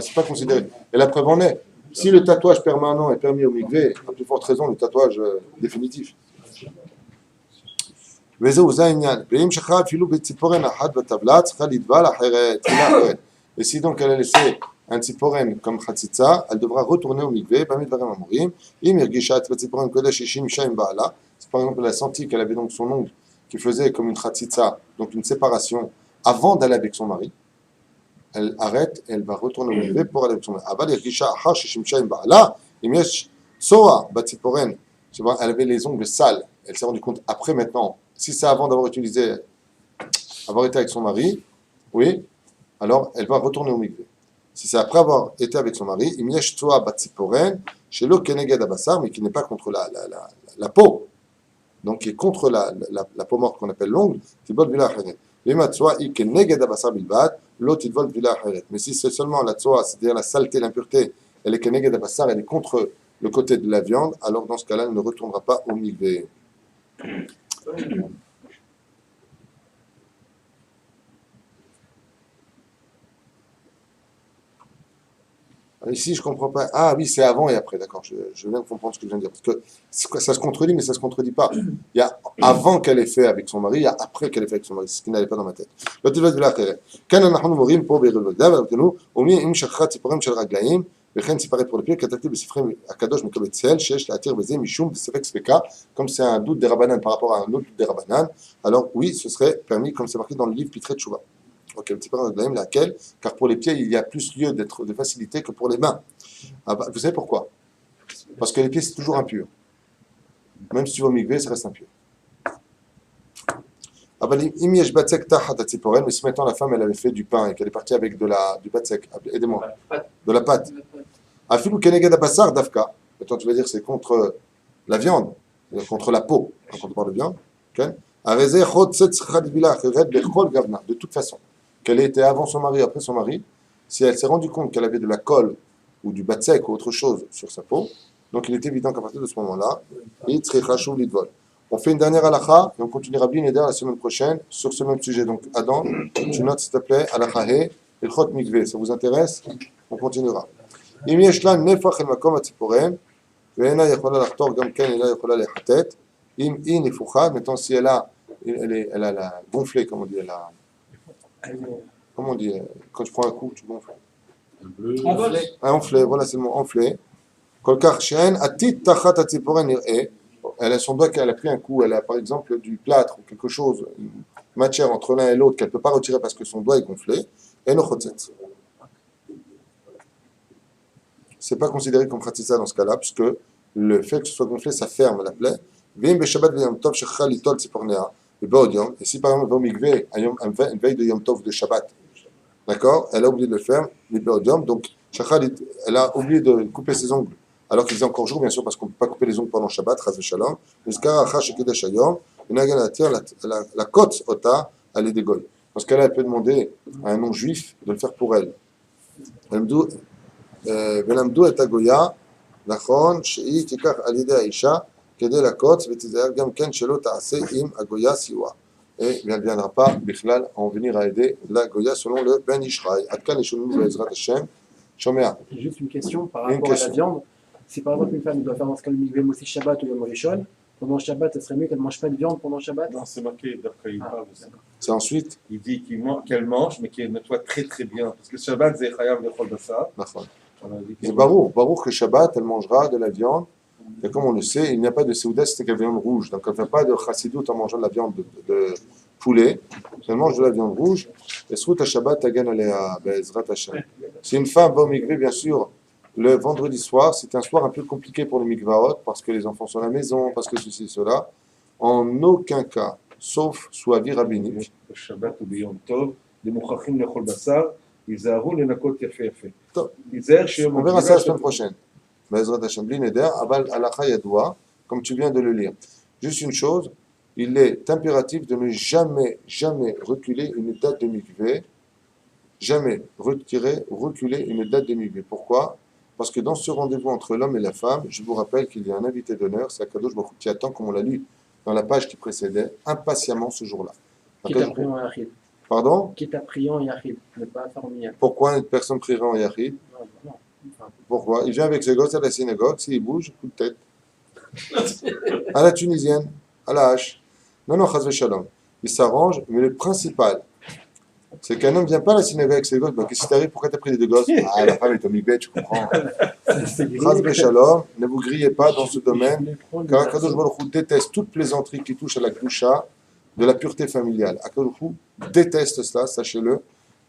c'est pas considéré. Et la preuve en est, Si le tatouage permanent est permis au mikvé, à plus forte raison, le tatouage définitif. וזהו, זה העניין. ואם שכחה אפילו בציפורן אחת בטבלה, צריכה לטבול אחרת, תפילה אחרת. Et si donc elle a laissé un ציפורן comme חציצה, elle devra retourner au mikvé, במה דברים אמורים. אם הרגישה את בציפורן קודש 60 אישה עם בעלה, c'est par exemple elle a senti qu'elle avait donc son ongle qui faisait comme une חציצה, donc une séparation, avant d'aller avec son mari, elle arrête et elle va retourner au mikvé pour aller avec son mari. אבל הרגישה אחר 60 אישה עם בעלה, אם יש צואה בציפורן, elle avait les ongles sales, elle s'est rendue compte après maintenant. Si c'est avant d'avoir utilisé, avoir été avec son mari, oui, alors elle va retourner au mikvé. Si c'est après avoir été avec son mari, im yesh tzoa batziporen, shelo keneged abasar, mais qui n'est pas contre la peau, donc qui est contre la peau morte qu'on appelle l'ongle, tidvol vila acheret. Vima tzoa i keneged abasar bilbad, lo tidvol vila acheret. Mais si c'est seulement la tzoa, c'est-à-dire la saleté, l'impureté, elle est keneged abasar, elle est contre le côté de la viande, alors dans ce cas-là, elle ne retournera pas au mikvé. Ici, je ne comprends pas. Ah oui, c'est avant et après, d'accord. Je viens de comprendre ce que je viens de dire. Parce que ça se contredit, mais ça ne se contredit pas. Il y a avant qu'elle ait fait avec son mari, il y a après qu'elle ait fait avec son mari. C'est ce qui n'allait pas dans ma tête. וכן סיפרת pour le pied, כתבתי בספרי הקדוש מקבל צל, שיש להתיר בזה משום בספק ספקה, comme c'est un doute des Rabbanan par rapport à un autre doute des Rabbanan, alors oui, ce serait permis, comme c'est marqué dans le livre Pitré de Tchouva. Ok, laquelle, car pour les pieds, il y a plus lieu d'être de facilité que pour les mains. Ah bah, vous savez pourquoi? Parce que les pieds, c'est toujours impur. Même si tu vas au mikvé, ça reste impur. Mais si maintenant la femme elle avait fait du pain et qu'elle est partie avec du batsek, aidez-moi, de la pâte. Afilou keneged abasar dafka. Maintenant tu vas dire c'est contre la viande, contre la peau, quand on parle de viande. De toute façon, qu'elle ait été avant son mari, après son mari, si elle s'est rendue compte qu'elle avait de la colle ou du batsek ou autre chose sur sa peau, donc il est évident qu'à partir de ce moment-là, on fait une dernière halakha et on continuera bien la semaine prochaine sur ce même sujet. Donc, Adam, tu notes s'il te plaît, halakha he, ilchot mikveh. Ça vous intéresse? On continuera. אם יש לה נפח אל מקום הציפורן, ואינה יכולה לחתור גם כן, אינה יכולה לחטט, אם היא נפוחה, maintenant si elle a gonflé, comme on dit, comment on dit, quand tu prends un coup, tu gonfles. Enflé, voilà c'est le mot, enflé. כל כך שאין עתיד תחת הציפורן נראה, elle a son doigt qu'elle a pris un coup, elle a par exemple du plâtre ou quelque chose, une matière entre l'un et l'autre qu'elle ne peut pas retirer parce que son doigt est gonflé, et no chotzet. C'est pas considéré comme khatitsa dans ce cas-là, puisque le fait que ce soit gonflé, ça ferme la plaie. Et si par exemple, une veille de Yom Tov de Shabbat, d'accord, elle a oublié de le faire, donc elle a oublié de couper ses ongles. Alors qu'il faisait encore jour, bien sûr, parce qu'on ne peut pas couper les ongles pendant Shabbat, Chaz v'Shalom. La côte ota, elle est dégoï. Parce qu'elle elle peut demander à un non-juif de le faire pour elle. ולמדו את הגויה, נכון, שהיא תיקח על ידי האישה כדי לקוץ ותיזהר גם כן שלא תעשה עם הגויה סיוע. Et elle ne viendra pas, בכלל, en venir à aider la goya selon le Ben Ishraï. עד כאן ישולמו בעזרת השם. שומע. Juste une question par rapport à la viande. Si par exemple une femme doit faire dans ce cas le mikvé aussi Shabbat ou Yom Rishon, pendant Shabbat, ça serait mieux qu'elle ne mange pas de viande pendant Shabbat? Non, c'est marqué, d'après il parle de ça. C'est ensuite. Il dit qu'elle mange, mais qu'elle nettoie très très bien. Parce que Shabbat, c'est chayav lechol basar. C'est Baruch que Shabbat, elle mangera de la viande. Et comme on le sait, il n'y a pas de Séouda, c'est de la viande rouge. Donc elle ne fait pas de chassidout en mangeant de la viande de poulet. Elle mange de la viande rouge. Et Srout Shabbat, Tagan Alea, Bezrat Hashem. Si une femme va au mikvé, bien sûr, le vendredi soir, c'est un soir un peu compliqué pour le mikvaot, parce que les enfants sont à la maison, parce que ceci, cela. En aucun cas, sauf sous avis rabbinique. Le Shabbat ou le Yom Tov, les mouchachim lechol basar, ils auront les nakot yafé yafé. On verra ça la semaine prochaine. Bezrat Hashem, bli neder, abal alacha yadoua, comme tu viens de le lire. Juste une chose, il est impératif de ne jamais reculer une date de mikvé, jamais reculer une date de mikvé. Pourquoi? Parce que dans ce rendez-vous entre l'homme et la femme, je vous rappelle qu'il y a un invité d'honneur, c'est Akadosh Baruch Hu, qui attend, comme on l'a lu dans la page qui précédait, impatiemment ce jour-là. Quitte à prier en Yachid. Pardon? Quitte à prier en Yachid, ne pas faire en Yachid. Pourquoi une personne prierait en Yachid? Pourquoi? Il vient avec ses gosses à la synagogue, s'il bouge, coup de tête. À la tunisienne, à la hache. Non, non, chas shalom. Il s'arrange, mais le principal, c'est qu'un homme ne vient pas à la synagogue avec ses gosses. Bah, qu'est-ce qui t'arrive? Pourquoi t'as pris les deux gosses? Ah, la femme est au mikveh, tu comprends. Chas shalom, ne vous grillez pas dans ce domaine, car Akadosh Baruch Hu déteste toute plaisanterie qui touche à la gdusha de la pureté familiale. Akadosh Baruch Hu déteste cela, sachez-le,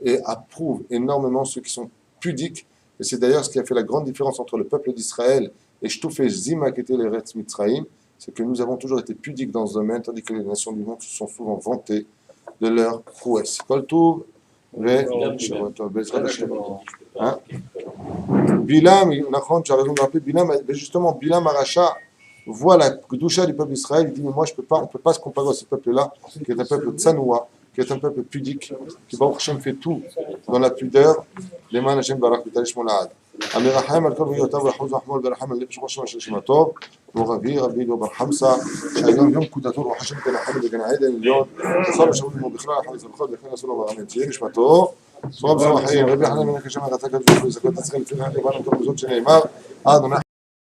et approuve énormément ceux qui sont pudiques. Et c'est d'ailleurs ce qui a fait la grande différence entre le peuple d'Israël et Shtouf et Zima qui étaient les Retz Mitzraïm, c'est que nous avons toujours été pudiques dans ce domaine, tandis que les nations du monde se sont souvent vantées de leur prouesse. Kol Tov, hein? Bilam, tu as raison de rappeler, Bilam, justement, Bilam Aracha voit la Gdusha du peuple d'Israël, il dit, mais moi je peux pas, on ne peut pas se comparer à ce peuple-là, qui est un peuple tsanoua, qui est un peuple pudique, qui Baruch Hashem fait tout dans la pudeur, למען השם ברך ותליש מולעד. המרחם על כל בריאותיו ולחוז וחמול ורחם על נפש ראש של שמה טוב, ורבי רבי לו בר חמסה, שהיום יום פקודתו רוח השם תנחם בגן העדן עליון, וכל השבוע עמו בכלל, אחר יזרחו וכן עשו לו ברמן, תהיה נשמתו, סורב סורב החיים, רבי חנן מנק השם הרצה כזו, וזכות ישראל לפני הבנו כל מזון שנאמר,